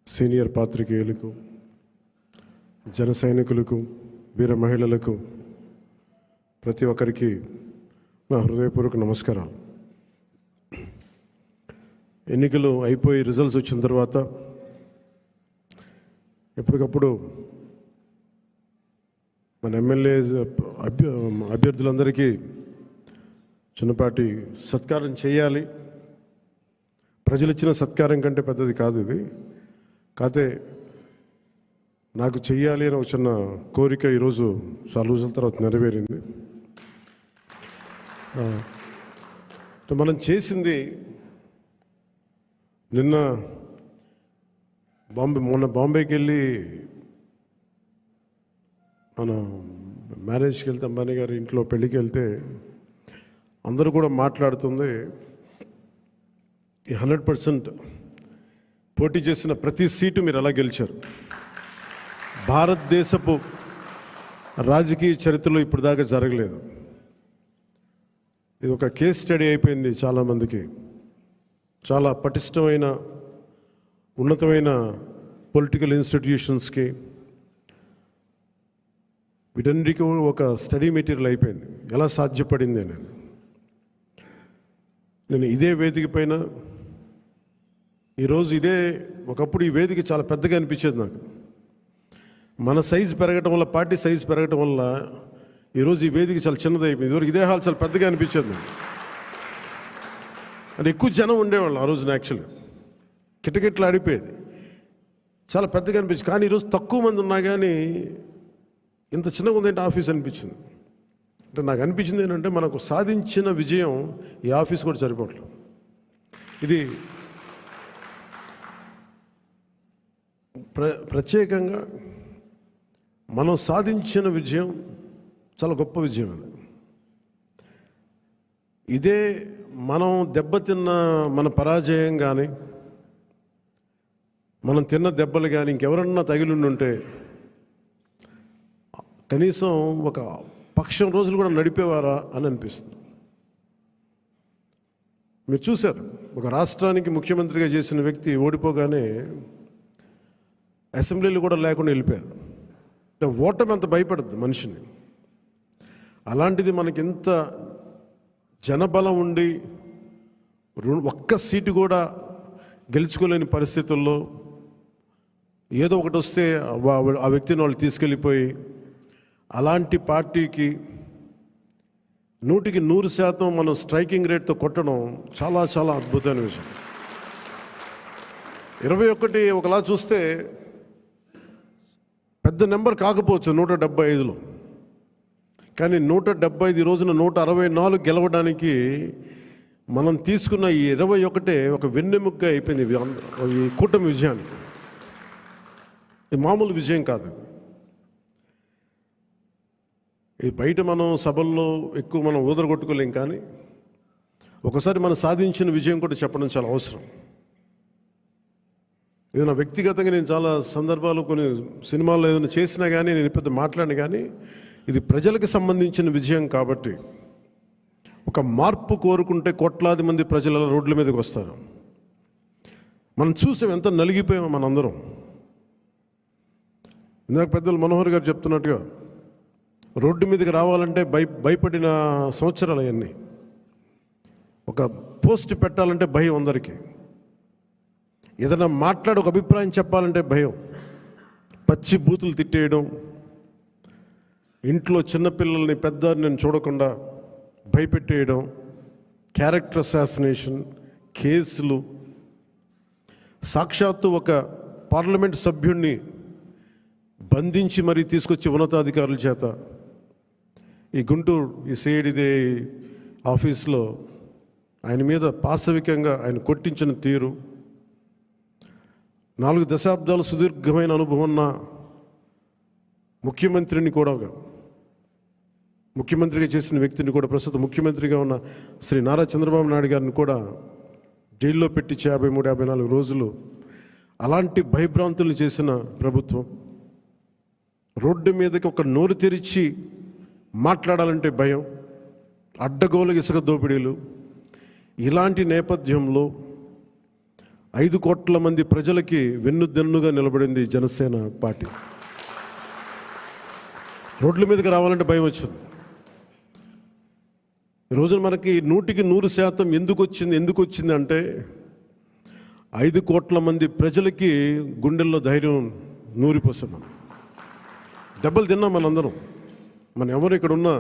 సీనియర్ పాత్రికేయులకు, జన సైనికులకు, వీర మహిళలకు, ప్రతి ఒక్కరికి నా హృదయపూర్వక నమస్కారాలు. ఎన్నికలు అయిపోయి రిజల్ట్స్ వచ్చిన తర్వాత ఎప్పటికప్పుడు మన ఎమ్మెల్యే అభ్యర్థులందరికీ చిన్నపాటి సత్కారం చేయాలి. ప్రజలు ఇచ్చిన సత్కారం కంటే పెద్దది కాదు ఇది. కాకపోతే నాకు చెయ్యాలి అని ఒక చిన్న కోరిక ఈరోజు చాలా రోజుల తర్వాత నెరవేరింది. మనం చేసింది మొన్న బాంబేకి వెళ్ళి మన మ్యారేజ్కి వెళ్తే, అంబానీ గారి ఇంట్లో పెళ్ళికి వెళ్తే అందరూ కూడా మాట్లాడుతుంది, ఈ 100% పోటీ చేసిన ప్రతి సీటు మీరు ఎలా గెలిచారు. భారతదేశపు రాజకీయ చరిత్రలో ఇప్పుడు దాకా జరగలేదు. ఇది ఒక కేస్ స్టడీ అయిపోయింది చాలామందికి. చాలా పటిష్టమైన, ఉన్నతమైన పొలిటికల్ ఇన్స్టిట్యూషన్స్కి వీటన్నిటికీ ఒక స్టడీ మెటీరియల్ అయిపోయింది, ఎలా సాధ్యపడింది అనేది. నేను ఇదే వేదిక పైన ఈరోజు ఒకప్పుడు ఈ వేదిక చాలా పెద్దగా అనిపించేది నాకు. మన సైజు పెరగటం వల్ల, పార్టీ సైజు పెరగటం వల్ల ఈరోజు ఈ వేదిక చాలా చిన్నది అయిపోయింది. ఇదివరకు ఇదే హాల్ చాలా పెద్దగా అనిపించేది నాకు. అంటే ఎక్కువ జనం ఉండేవాళ్ళు ఆ రోజున. యాక్చువల్గా కిటకిట్లు ఆడిపోయేది, చాలా పెద్దగా అనిపించింది. కానీ ఈరోజు తక్కువ మంది ఉన్నా కానీ ఇంత చిన్నగా ఉందంటే ఆఫీస్ అనిపించింది. అంటే నాకు అనిపించింది ఏంటంటే, మనకు సాధించిన విజయం ఈ ఆఫీస్ కూడా సరిపోవట్లేదు. ఇది ప్రత్యేకంగా మనం సాధించిన విజయం చాలా గొప్ప విజయం. అది ఇదే మనం దెబ్బతిన్న మన పరాజయం కానీ, మనం తిన్న దెబ్బలు కానీ ఇంకెవరన్నా తగిలిండుంటే కనీసం ఒక పక్షం రోజులు కూడా నడిపేవారా అని అనిపిస్తుంది. మీరు చూశారు, ఒక రాష్ట్రానికి ముఖ్యమంత్రిగా చేసిన వ్యక్తి ఓడిపోగానే అసెంబ్లీలు కూడా లేకుండా వెళ్ళిపోయారు. ఓటమి అంత భయపడుద్ది మనిషిని. అలాంటిది మనకి ఎంత జనబలం ఉండి ఒక్క సీటు కూడా గెలుచుకోలేని పరిస్థితుల్లో ఏదో ఒకటి వస్తే ఆ వ్యక్తిని వాళ్ళు తీసుకెళ్ళిపోయి, అలాంటి పార్టీకి 100% మనం స్ట్రైకింగ్ రేట్తో కొట్టడం చాలా చాలా అద్భుతమైన విషయం. 21 ఒకలా చూస్తే పెద్ద నెంబర్ కాకపోవచ్చు 175లో, కానీ 175 రోజున 164 గెలవడానికి మనం తీసుకున్న ఈ 21 ఒక వెన్నెముకగా అయిపోయింది ఈ కూటమి విజయానికి. ఇది మామూలు విజయం కాదు. ఇది బయట మనం సభల్లో ఎక్కువ మనం ఊదరగొట్టుకోలేం, కానీ ఒకసారి మనం సాధించిన విజయం కూడా చెప్పడం చాలా అవసరం. ఏదైనా వ్యక్తిగతంగా నేను చాలా సందర్భాలు కొన్ని సినిమాల్లో ఏదైనా చేసినా కానీ, నేను పెద్ద మాట్లాడిన కానీ, ఇది ప్రజలకు సంబంధించిన విజయం కాబట్టి, ఒక మార్పు కోరుకుంటే కోట్లాది మంది ప్రజల రోడ్ల మీదకి వస్తారు. మనం చూసాం ఎంత నలిగిపోయామో మనందరం. ఇందాక పెద్దలు మనోహర్ గారు చెప్తున్నట్టుగా రోడ్డు మీదకి రావాలంటే భయపడిన సంవత్సరాలు అవన్నీ. ఒక పోస్ట్ పెట్టాలంటే భయం అందరికీ. ఏదైనా మాట్లాడి ఒక అభిప్రాయం చెప్పాలంటే భయం. పచ్చి బూతులు తిట్టేయడం, ఇంట్లో చిన్నపిల్లల్ని పెద్దని చూడకుండా భయపెట్టేయడం, క్యారెక్టర్ అసాసినేషన్ కేసులు, సాక్షాత్తు ఒక పార్లమెంట్ సభ్యుడిని బంధించి మరీ తీసుకొచ్చి ఉన్నతాధికారుల చేత ఈ గుంటూరు ఈ సిఐడిదే ఆఫీస్లో ఆయన మీద పాశవికంగా ఆయన కొట్టించిన తీరు, 4 దశాబ్దాల సుదీర్ఘమైన అనుభవం ఉన్న ముఖ్యమంత్రిని కూడా, ముఖ్యమంత్రిగా చేసిన వ్యక్తిని కూడా, ప్రస్తుతం ముఖ్యమంత్రిగా ఉన్న శ్రీ నారా చంద్రబాబు నాయుడు గారిని కూడా జైల్లో పెట్టి 53-54 రోజులు అలాంటి భయభ్రాంతులు చేసిన ప్రభుత్వం, రోడ్డు మీదకి ఒక నోరు తెరిచి మాట్లాడాలంటే భయం, అడ్డగోలు ఇసుక దోపిడీలు, ఇలాంటి నేపథ్యంలో 5 కోట్ల మంది ప్రజలకి వెన్నుదన్నుగా నిలబడింది జనసేన పార్టీ. రోడ్ల మీదకి రావాలంటే భయం వచ్చింది. ఈరోజు మనకి 100% ఎందుకు వచ్చింది అంటే 5 కోట్ల మంది ప్రజలకి గుండెల్లో ధైర్యం నూరిపోసాం. మనం దెబ్బలు తిన్నాం మనందరం. మన ఎవరు ఇక్కడ ఉన్న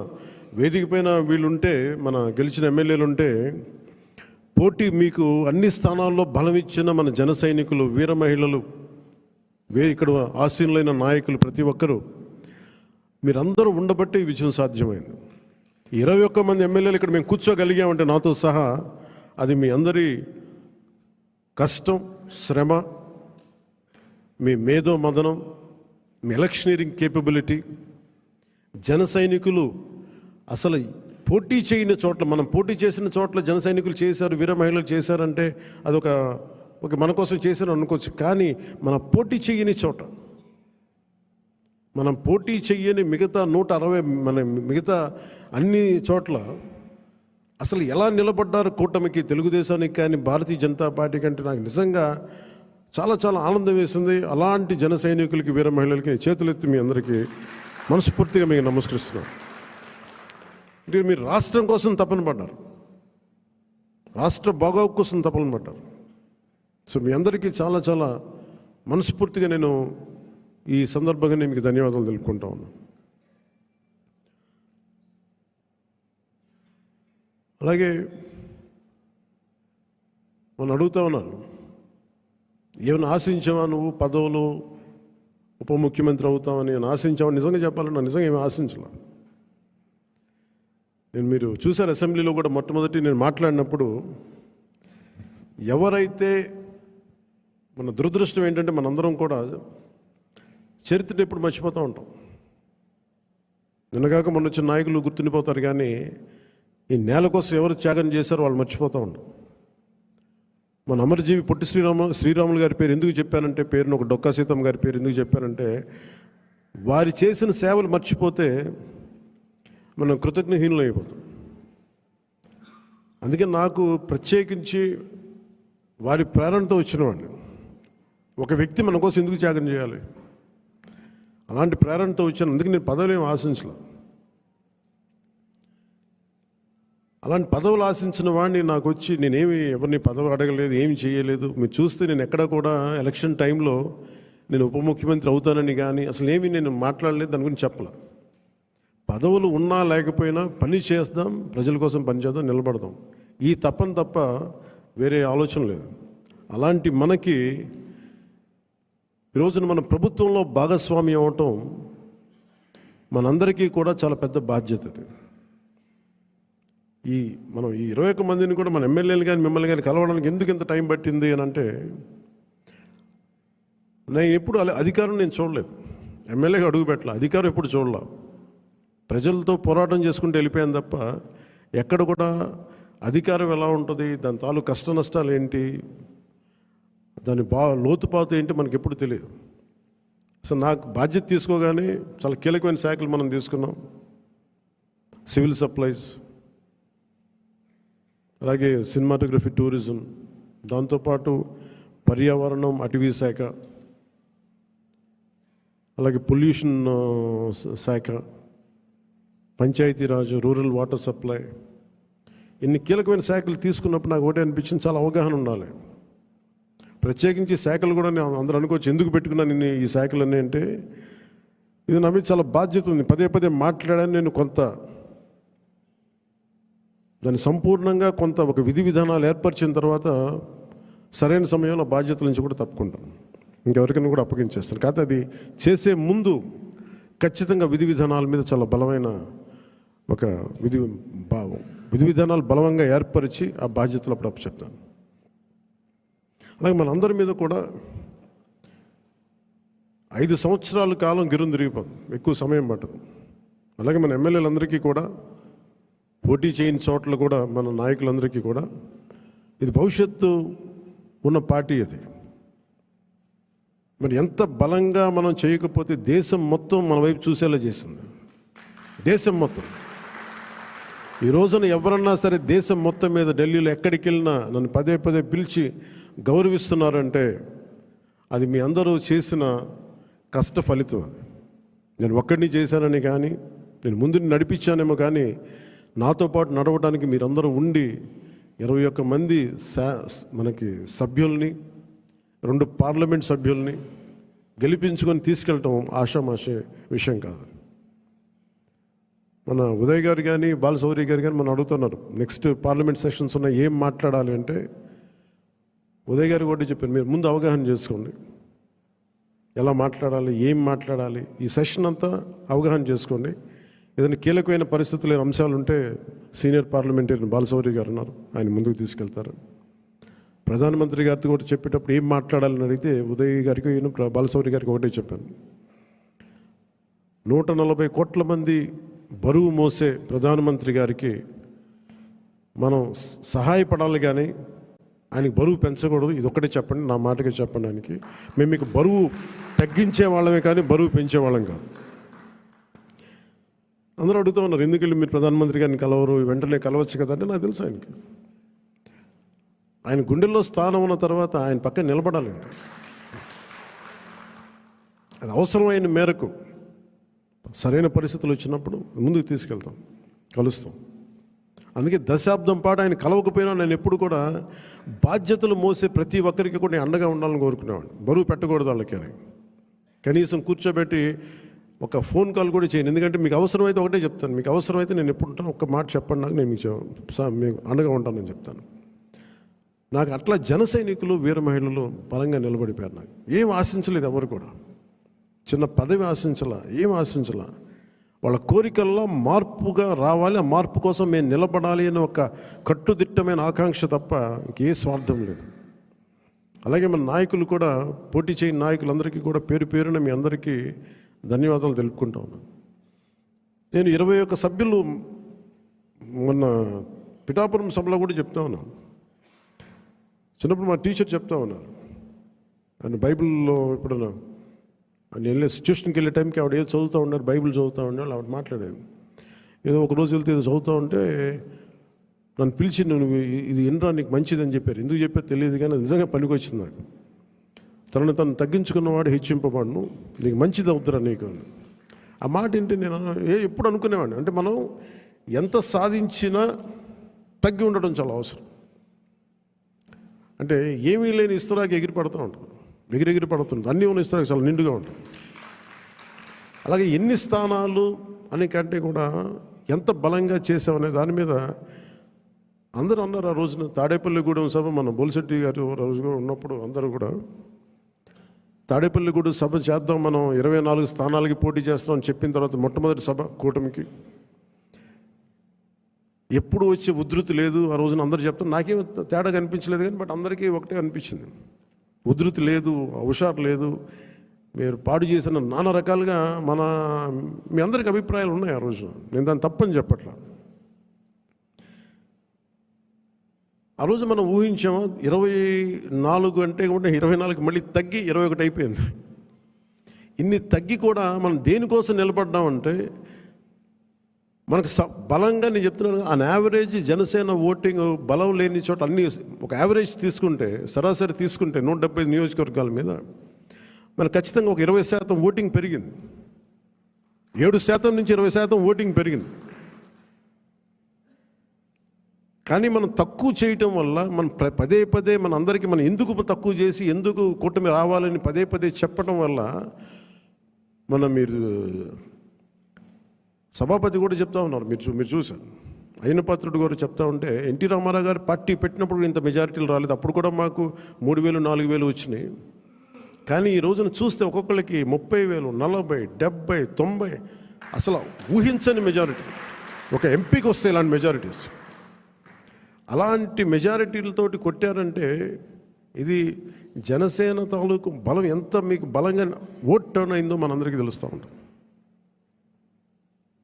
వేదిక పైన వీళ్ళుంటే, మన గెలిచిన ఎమ్మెల్యేలు ఉంటే, పోటీ మీకు అన్ని స్థానాల్లో బలం ఇచ్చిన మన జన సైనికులు, వీర మహిళలు, ఇక్కడ ఆసీనులైన నాయకులు ప్రతి ఒక్కరూ మీరందరూ ఉండబట్టి ఈ విజయం సాధ్యమైంది. 21 మంది ఎమ్మెల్యేలు ఇక్కడ మేము కూర్చోగలిగామంటే నాతో సహా అది మీ అందరి కష్టం, శ్రమ, మీ మేధో మదనం, మీ ఎలక్షనీరింగ్ కేపబిలిటీ. జన సైనికులు అసలు పోటీ చేయని చోట్ల, మనం పోటీ చేసిన చోట్ల జన సైనికులు చేశారు, వీర మహిళలు చేశారంటే అదొక మన కోసం చేశారు అనుకోవచ్చు. కానీ మన పోటీ చేయని చోట, మనం పోటీ చెయ్యని మిగతా 160 మన మిగతా అన్ని చోట్ల అసలు ఎలా నిలబడ్డారు కూటమికి, తెలుగుదేశానికి కానీ భారతీయ జనతా పార్టీ కంటే నాకు నిజంగా చాలా చాలా ఆనందం వేసింది. అలాంటి జన సైనికులకి, వీర మహిళలకి చేతులెత్తి మీ అందరికీ మనస్ఫూర్తిగా మీకు నమస్కరిస్తున్నాను. అంటే మీరు రాష్ట్రం కోసం తపన పడ్డారు, రాష్ట్ర బాగోగు కోసం తపన పడ్డారు. సో మీ అందరికీ చాలా చాలా మనస్ఫూర్తిగా నేను ఈ సందర్భంగా నేను మీకు ధన్యవాదాలు తెలుపుకుంటా ఉన్నాను. అలాగే మనం అడుగుతా ఉన్నారు, ఏమైనా ఆశించావా నువ్వు, పదవులు, ఉప ముఖ్యమంత్రి అవుతామని ఆశించావా? నిజంగా చెప్పాలన్నా నిజంగా ఏమి ఆశించలే. మీరు చూశారు అసెంబ్లీలో కూడా మొట్టమొదటి నేను మాట్లాడినప్పుడు, ఎవరైతే, మన దురదృష్టం ఏంటంటే మనందరం కూడా చరిత్రను ఎప్పుడు మర్చిపోతూ ఉంటాం. నిన్నగాక మొన్న వచ్చిన నాయకులు గుర్తుండిపోతారు, కానీ ఈ నేల కోసం ఎవరు త్యాగం చేశారో వాళ్ళు మర్చిపోతూ ఉంటాం. మన అమరజీవి పొట్టి శ్రీరాములు గారి పేరు ఎందుకు చెప్పానంటే, పేరును ఒక డొక్కా సీతమ్మ గారి పేరు ఎందుకు చెప్పానంటే, వారి చేసిన సేవలు మర్చిపోతే మనం కృతజ్ఞహీనులు అయిపోతాం. అందుకే నాకు ప్రత్యేకించి వారి ప్రేరణతో వచ్చినవాడిని. ఒక వ్యక్తి మన కోసం ఎందుకు త్యాగం చేయాలి, అలాంటి ప్రేరణతో వచ్చాను. అందుకే నేను పదవులు ఏమి ఆశించలేదు. అలాంటి పదవులు ఆశించిన వాడిని నాకు వచ్చి నేనేమి ఎవరిని పదవి అడగలేదు, ఏమి చేయలేదు. మీరు చూస్తే నేను ఎక్కడ కూడా ఎలక్షన్ టైంలో నేను ఉప ముఖ్యమంత్రి అవుతానని కానీ అసలు ఏమీ నేను మాట్లాడలేదు, దాని గురించి చెప్పలే. పదవులు ఉన్నా లేకపోయినా పని చేద్దాం, ప్రజల కోసం పనిచేద్దాం, నిలబడదాం, ఈ తప్పని తప్ప వేరే ఆలోచన లేదు. అలాంటి మనకి ఈరోజున మన ప్రభుత్వంలో భాగస్వామ్యం అవటం మనందరికీ కూడా చాలా పెద్ద బాధ్యత. మనం ఈ 21 మందిని కూడా మన ఎమ్మెల్యేలు కానీ మిమ్మల్ని కానీ కలవడానికి ఎందుకు ఇంత టైం పట్టింది అని అంటే, నేను ఎప్పుడు అధికారం నేను చూడలేదు, ఎమ్మెల్యేగా అడుగు పెట్టలే, అధికారం ఎప్పుడు చూడలే. ప్రజలతో పోరాటం చేసుకుంటూ వెళ్ళిపోయాను తప్ప ఎక్కడ కూడా అధికారం ఎలా ఉంటుంది, దాని తాలూకు కష్ట నష్టాలు ఏంటి, దాని లోతుపాతు ఏంటి మనకి ఎప్పుడు తెలియదు. అసలు నాకు బాధ్యత తీసుకోగానే చాలా కీలకమైన శాఖలు మనం తీసుకున్నాం. సివిల్ సప్లైస్, అలాగే సినిమాటోగ్రఫీ, టూరిజం, దాంతోపాటు పర్యావరణం, అటవీ శాఖ, అలాగే పొల్యూషన్ శాఖ, పంచాయతీరాజ్, రూరల్ వాటర్ సప్లై, ఇన్ని కీలకమైన శాఖలు తీసుకున్నప్పుడు నాకు ఒకటే అనిపించింది, చాలా అవగాహన ఉండాలి. ప్రత్యేకించి శాఖలు కూడా నేను అందరూ అనుకోవచ్చు ఎందుకు పెట్టుకున్నాను నేను ఈ శాఖలన్నీ అంటే, ఇది నా మీద చాలా బాధ్యత ఉంది. పదే పదే మాట్లాడాను నేను. కొంత దాన్ని సంపూర్ణంగా కొంత ఒక విధి విధానాలు ఏర్పరిచిన తర్వాత సరైన సమయంలో బాధ్యతల నుంచి కూడా తప్పుకుంటాను. ఇంకెవరికైనా కూడా అప్పగించేస్తాను. కాకపోతే అది చేసే ముందు ఖచ్చితంగా విధి విధానాల మీద చాలా బలమైన ఒక విధి విధానాలు బలంగా ఏర్పరిచి ఆ బాధ్యతలు అప్పుడు అప్పచెప్తాను. అలాగే మనందరి మీద కూడా 5 సంవత్సరాల కాలం గిరుని తిరిగిపోతుంది, ఎక్కువ సమయం పట్టదు. అలాగే మన ఎమ్మెల్యేలందరికీ కూడా, పోటీ చేయని చోట్ల కూడా మన నాయకులందరికీ కూడా ఇది భవిష్యత్తు ఉన్న పార్టీ. అది మరి ఎంత బలంగా మనం చేయకపోతే దేశం మొత్తం మన వైపు చూసేలా చేసింది. దేశం మొత్తం ఈ రోజున ఎవరన్నా సరే దేశం మొత్తం మీద ఢిల్లీలో ఎక్కడికి వెళ్ళినా నన్ను పదే పదే పిలిచి గౌరవిస్తున్నారంటే అది మీ అందరూ చేసిన కష్ట ఫలితం. అది నేను ఒక్కడిని చేశానని కానీ, నేను ముందు నడిపించానేమో కానీ, నాతో పాటు నడవడానికి మీరందరూ ఉండి 21 మంది మనకి సభ్యుల్ని, 2 పార్లమెంట్ సభ్యుల్ని గెలిపించుకొని తీసుకెళ్ళటం ఆషామాషే విషయం కాదు. మన ఉదయ్ గారు కానీ బాలశౌరి గారు కానీ మనం అడుగుతున్నారు, నెక్స్ట్ పార్లమెంట్ సెషన్స్ ఉన్నాయి, ఏం మాట్లాడాలి అంటే ఉదయ్ గారు కూడా చెప్పారు, మీరు ముందు అవగాహన చేసుకోండి, ఎలా మాట్లాడాలి, ఏం మాట్లాడాలి, ఈ సెషన్ అంతా అవగాహన చేసుకోండి. ఏదైనా కీలకమైన పరిస్థితులు లేని అంశాలు ఉంటే సీనియర్ పార్లమెంటరీ బాలశౌరి గారు ఉన్నారు, ఆయన ముందుకు తీసుకెళ్తారు. ప్రధానమంత్రి గారితో కూడా చెప్పేటప్పుడు ఏం మాట్లాడాలని అడిగితే ఉదయ్ గారికి బాలశౌరి గారికి ఒకటే చెప్పాను, 140 కోట్ల మంది బరువు మోసే ప్రధానమంత్రి గారికి మనం సహాయపడాలి కానీ ఆయనకి బరువు పెంచకూడదు. ఇది ఒక్కటే చెప్పండి, నా మాటగా చెప్పండి. ఆయనకి మేము మీకు బరువు తగ్గించే వాళ్ళమే కానీ బరువు పెంచే వాళ్ళం కాదు. అందరూ అడుగుతూ ఉన్నారు, ఎందుకు వెళ్ళి మీరు ప్రధానమంత్రి గారిని కలవరు, వెంటనే కలవచ్చు కదా అంటే నాకు తెలుసు ఆయనకి ఆయన గుండెల్లో స్థానం ఉన్న తర్వాత ఆయన పక్కన నిలబడాలండి. అది అవసరమైన మేరకు సరైన పరిస్థితులు వచ్చినప్పుడు ముందుకు తీసుకెళ్తాం, కలుస్తాం. అందుకే దశాబ్దం పాటు ఆయన కలవకపోయినా నేను ఎప్పుడు కూడా బాధ్యతలు మోసే ప్రతి ఒక్కరికి కూడా నేను అండగా ఉండాలని కోరుకునేవాడిని. బరువు పెట్టకూడదు వాళ్ళకి అని కనీసం కూర్చోబెట్టి ఒక ఫోన్ కాల్ కూడా చేయను. ఎందుకంటే మీకు అవసరమైతే ఒకటే చెప్తాను, మీకు అవసరమైతే నేను ఎప్పుడు ఉంటాను, ఒక్క మాట చెప్పండి నాకు, నేను మీకు అండగా ఉంటానని చెప్తాను. నాకు అట్లా జన సైనికులు వీర మహిళలు బలంగా నిలబడిపోయారు. నాకు ఏం ఆశించలేదు, ఎవరు కూడా చిన్న పదవి ఆశించలా, ఏం ఆశించలా. వాళ్ళ కోరికల్లో మార్పుగా రావాలి, ఆ మార్పు కోసం మేము నిలబడాలి అని ఒక కట్టుదిట్టమైన ఆకాంక్ష తప్ప ఇంకే స్వార్థం లేదు. అలాగే మన నాయకులు కూడా, పోటీ చేయని నాయకులందరికీ కూడా పేరు పేరున మీ అందరికీ ధన్యవాదాలు తెలుపుకుంటా ఉన్నాను. నేను 21 సభ్యులు మొన్న పిఠాపురం సభలో కూడా చెప్తా ఉన్నాను. చిన్నప్పుడు మా టీచర్ చెప్తా ఉన్నారు, ఆయన బైబిల్లో ఎప్పుడన్నా నేను వెళ్ళే సిచ్యువేషన్కి వెళ్ళే టైంకి ఆవిడ ఏదో చదువుతూ ఉన్నారు, బైబిల్ చదువుతూ ఉన్నారు. ఆవిడ మాట్లాడేది ఏదో ఒక రోజు వెళ్తే ఏదో చదువుతూ ఉంటే నన్ను పిలిచి, నువ్వు ఇది ఎన్రా నీకు మంచిదని చెప్పారు. ఎందుకు చెప్పారు తెలియదు కానీ నిజంగా పనికి వచ్చింది నాకు. తను తగ్గించుకున్నవాడు హెచ్చింపబడును, నీకు మంచిది అవుతురా నీకు. ఆ మాట ఏంటి నేను ఎప్పుడు అనుకునేవాడిని, అంటే మనం ఎంత సాధించినా తగ్గి ఉండడం చాలా అవసరం. అంటే ఏమీ లేని ఇస్తరాకి ఎగిరి పడుతూ ఉంటుంది, ఎగిరెగిరి పడుతుంది. అన్నీ ఉన్న ఇస్తరాకి చాలా నిండుగా ఉంటుంది. అలాగే ఎన్ని స్థానాలు అనే కంటే కూడా ఎంత బలంగా చేసామనే దాని మీద అందరూ అన్నారు. ఆ రోజున తాడేపల్లిగూడెం సభ మన బొలిశెట్టి గారు రోజుగా ఉన్నప్పుడు అందరూ కూడా తాడేపల్లిగూడెం సభ చేద్దాం, మనం 24 స్థానాలకి పోటీ చేస్తామని చెప్పిన తర్వాత మొట్టమొదటి సభ కూటమికి ఎప్పుడు వచ్చే ఉధృతి లేదు. ఆ రోజున అందరూ చెప్తారు, నాకేం తేడా కనిపించలేదు కానీ బట్ అందరికీ ఒకటే అనిపించింది, ఉధృతి లేదు, హుషారు లేదు, మీరు పాడు చేసిన నానా రకాలుగా మీ అందరికి అభిప్రాయాలు ఉన్నాయి. ఆ రోజు నేను దాన్ని తప్పని చెప్పట్లా. ఆ రోజు మనం ఊహించాము 24 అంటే కూడా 24 మళ్ళీ తగ్గి 21 అయిపోయింది. ఇన్ని తగ్గి కూడా మనం దేనికోసం నిలబడ్డామంటే మనకు బలంగా, నేను చెప్తున్నాను, ఆన్ యావరేజ్ జనసేన ఓటింగ్ బలం లేని చోట అన్ని ఒక యావరేజ్ తీసుకుంటే, సరాసరి తీసుకుంటే 175 నియోజకవర్గాల మీద మనకు ఖచ్చితంగా ఒక 20% ఓటింగ్ పెరిగింది. 7% నుంచి 20% ఓటింగ్ పెరిగింది. కానీ మనం తక్కువ చేయటం వల్ల మనం పదే పదే మన అందరికీ మనం ఎందుకు తక్కువ చేసి ఎందుకు కూటమి రావాలని పదే పదే చెప్పడం వల్ల మీరు సభాపతి కూడా చెప్తా ఉన్నారు, మీరు చూశారు, అయినపాత్రుడు గారు చెప్తా ఉంటే ఎన్టీ రామారావు గారు పార్టీ పెట్టినప్పుడు ఇంత మెజారిటీలు రాలేదు, అప్పుడు కూడా మాకు 3,000 4,000 వచ్చినాయి. కానీ ఈ రోజున చూస్తే ఒక్కొక్కరికి 30,000, 40, 70, 90 అసలు ఊహించని మెజారిటీ. ఒక ఎంపీకి వస్తే ఇలాంటి మెజారిటీస్, అలాంటి మెజారిటీలతోటి కొట్టారంటే ఇది జనసేన తాలూకు బలం ఎంత మీకు బలంగా ఓట్ టర్న్ అయిందో మనందరికీ తెలుస్తూ ఉంటుంది.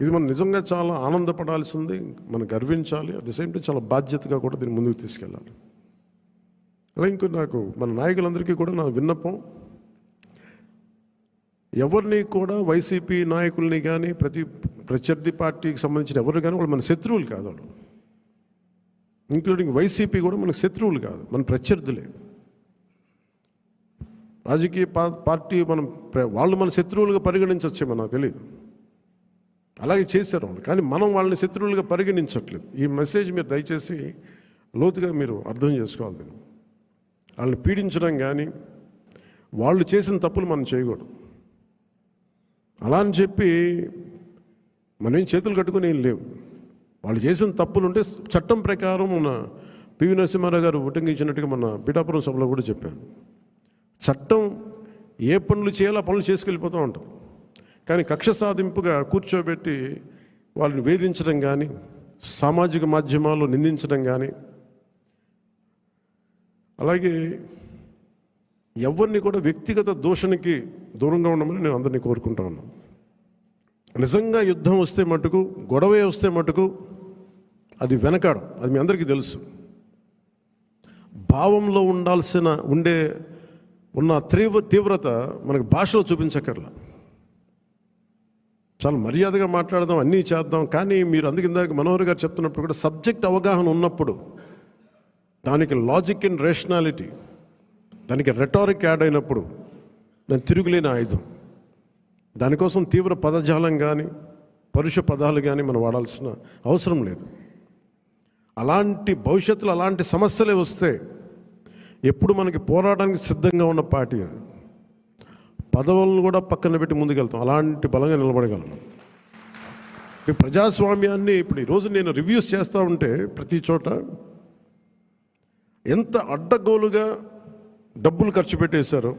ఇది మనం నిజంగా చాలా ఆనందపడాల్సింది, మనం గర్వించాలి. అట్ ది సేమ్ టైం చాలా బాధ్యతగా కూడా దీన్ని ముందుకు తీసుకెళ్ళాలి. అలా ఇంకో నాకు మన నాయకులందరికీ కూడా నా విన్నపం, ఎవరిని కూడా వైసీపీ నాయకుల్ని కానీ ప్రత్యర్థి పార్టీకి సంబంధించిన ఎవరు కానీ వాళ్ళు మన శత్రువులు కాదు. వాళ్ళు ఇంక్లూడింగ్ వైసీపీ కూడా మనకు శత్రువులు కాదు, మన ప్రత్యర్థులే. రాజకీయ పార్టీ వాళ్ళు మన శత్రువులుగా పరిగణించవచ్చేమో నాకు తెలియదు, అలాగే చేశారు వాళ్ళు. కానీ మనం వాళ్ళని శత్రువులుగా పరిగణించట్లేదు. ఈ మెసేజ్ మీరు దయచేసి లోతుగా మీరు అర్థం చేసుకోవాలి. దీన్ని వాళ్ళని పీడించడం కానీ వాళ్ళు చేసిన తప్పులు మనం చేయకూడదు. అలా అని చెప్పి మనం ఏం చేతులు కట్టుకుని ఏం లేవు. వాళ్ళు చేసిన తప్పులు ఉంటే చట్టం ప్రకారం మన పివి నరసింహారావు గారు ఉటంకించినట్టుగా మన పిఠాపురం సభలో కూడా చెప్పాను. చట్టం ఏ పనులు చేయాలో ఆ పనులు చేసుకెళ్ళిపోతూ ఉంటుంది. కానీ కక్ష సాధింపుగా కూర్చోబెట్టి వాళ్ళని వేధించడం కానీ, సామాజిక మాధ్యమాల్లో నిందించడం కానీ, అలాగే ఎవరిని కూడా వ్యక్తిగత దూషణకి దూరంగా ఉండమని నేను అందరినీ కోరుకుంటా ఉన్నాను. నిజంగా యుద్ధం వస్తే మటుకు, గొడవే వస్తే మటుకు అది వెనకాడం, అది మీ అందరికీ తెలుసు. భావంలో ఉన్న తీవ్రత మనకు భాషలో చూపించక్కర్లా. చాలా మర్యాదగా మాట్లాడదాం, అన్నీ చేద్దాం. కానీ మీరు ఇందాక మనోహర్ గారు చెప్తున్నప్పుడు కూడా సబ్జెక్ట్ అవగాహన ఉన్నప్పుడు, దానికి లాజిక్ అండ్ రేషనాలిటీ, దానికి రెటారిక్ యాడ్ అయినప్పుడు దాని తిరుగులేని ఆయుధం. దానికోసం తీవ్ర పదజాలం కానీ పరుష పదాలు కానీ మనం వాడాల్సిన అవసరం లేదు. అలాంటి భవిష్యత్తులో అలాంటి సమస్యలే వస్తే ఎప్పుడు మనకి పోరాటానికి సిద్ధంగా ఉన్న పార్టీ అది. పదవులను కూడా పక్కన పెట్టి ముందుకెళ్తాం, అలాంటి బలంగా నిలబడగలం. ఈ ప్రజాస్వామ్యాన్ని ఇప్పుడు ఈరోజు నేను రివ్యూస్ చేస్తూ ఉంటే ప్రతి చోట ఎంత అడ్డగోలుగా డబ్బులు ఖర్చు పెట్టేశారో,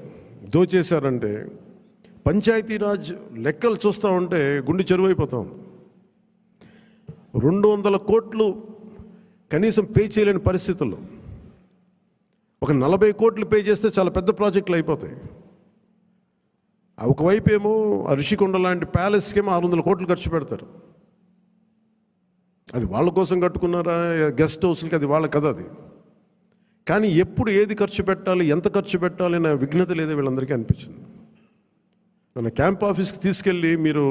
దోచేశారంటే పంచాయతీరాజ్ లెక్కలు చూస్తూ ఉంటే గుండె చెరువైపోతాం. 200 కోట్లు కనీసం పే చేయలేని పరిస్థితుల్లో ఒక 40 కోట్లు పే చేస్తే చాలా పెద్ద ప్రాజెక్టులు అయిపోతాయి. ఒకవైపు ఏమో ఋషికొండ లాంటి ప్యాలెస్కేమో 600 కోట్లు ఖర్చు పెడతారు. అది వాళ్ళ కోసం కట్టుకున్నారా గెస్ట్ హౌస్లకి, అది వాళ్ళ కథ అది. కానీ ఎప్పుడు ఏది ఖర్చు పెట్టాలి, ఎంత ఖర్చు పెట్టాలి అనే విఘ్నత లేదో వీళ్ళందరికీ అనిపించింది. నన్ను క్యాంప్ ఆఫీస్కి తీసుకెళ్ళి మీరు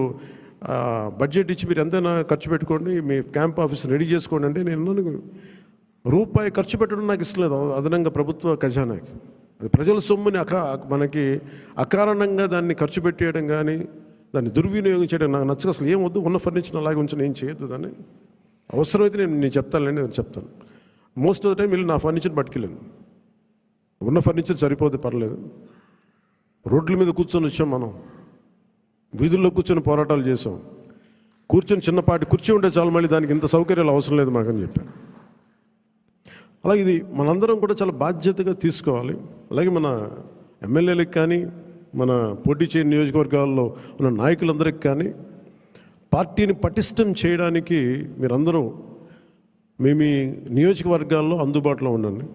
బడ్జెట్ ఇచ్చి మీరు ఎంతైనా ఖర్చు పెట్టుకోండి, మీ క్యాంప్ ఆఫీస్ రెడీ చేసుకోండి అంటే నేను రూపాయి ఖర్చు పెట్టడం నాకు ఇష్టం లేదు అదనంగా ప్రభుత్వ ఖజానాకి. అది ప్రజల సొమ్ముని మనకి అకారణంగా దాన్ని ఖర్చు పెట్టేయడం కానీ దాన్ని దుర్వినియోగం చేయడం నాకు నచ్చక. అసలు ఏం వద్దు, ఉన్న ఫర్నిచర్ అలాగే ఉంచి ఏం చేయొద్దు. దాన్ని అవసరమైతే నేను చెప్తానులేండి, నేను చెప్తాను. మోస్ట్ ఆఫ్ ద టైం వెళ్ళి నా ఫర్నిచర్ పట్టుకెళ్ళాను. ఉన్న ఫర్నిచర్ సరిపోతే పర్లేదు. రోడ్ల మీద కూర్చొని వచ్చాం, మనం వీధుల్లో కూర్చొని పోరాటాలు చేసాం. కూర్చొని చిన్నపాటి కుర్చీ ఉంటే చాలు, మళ్ళీ దానికి ఇంత సౌకర్యాలు అవసరం లేదు మాకని చెప్పాను. అలాగే ఇది మనందరం కూడా చాలా బాధ్యతగా తీసుకోవాలి. అలాగే మన ఎమ్మెల్యేలకు కానీ మన పోటీ చేయని నియోజకవర్గాల్లో ఉన్న నాయకులందరికీ కానీ పార్టీని పటిష్టం చేయడానికి మీరందరూ మీ నియోజకవర్గాల్లో అందుబాటులో ఉండండి.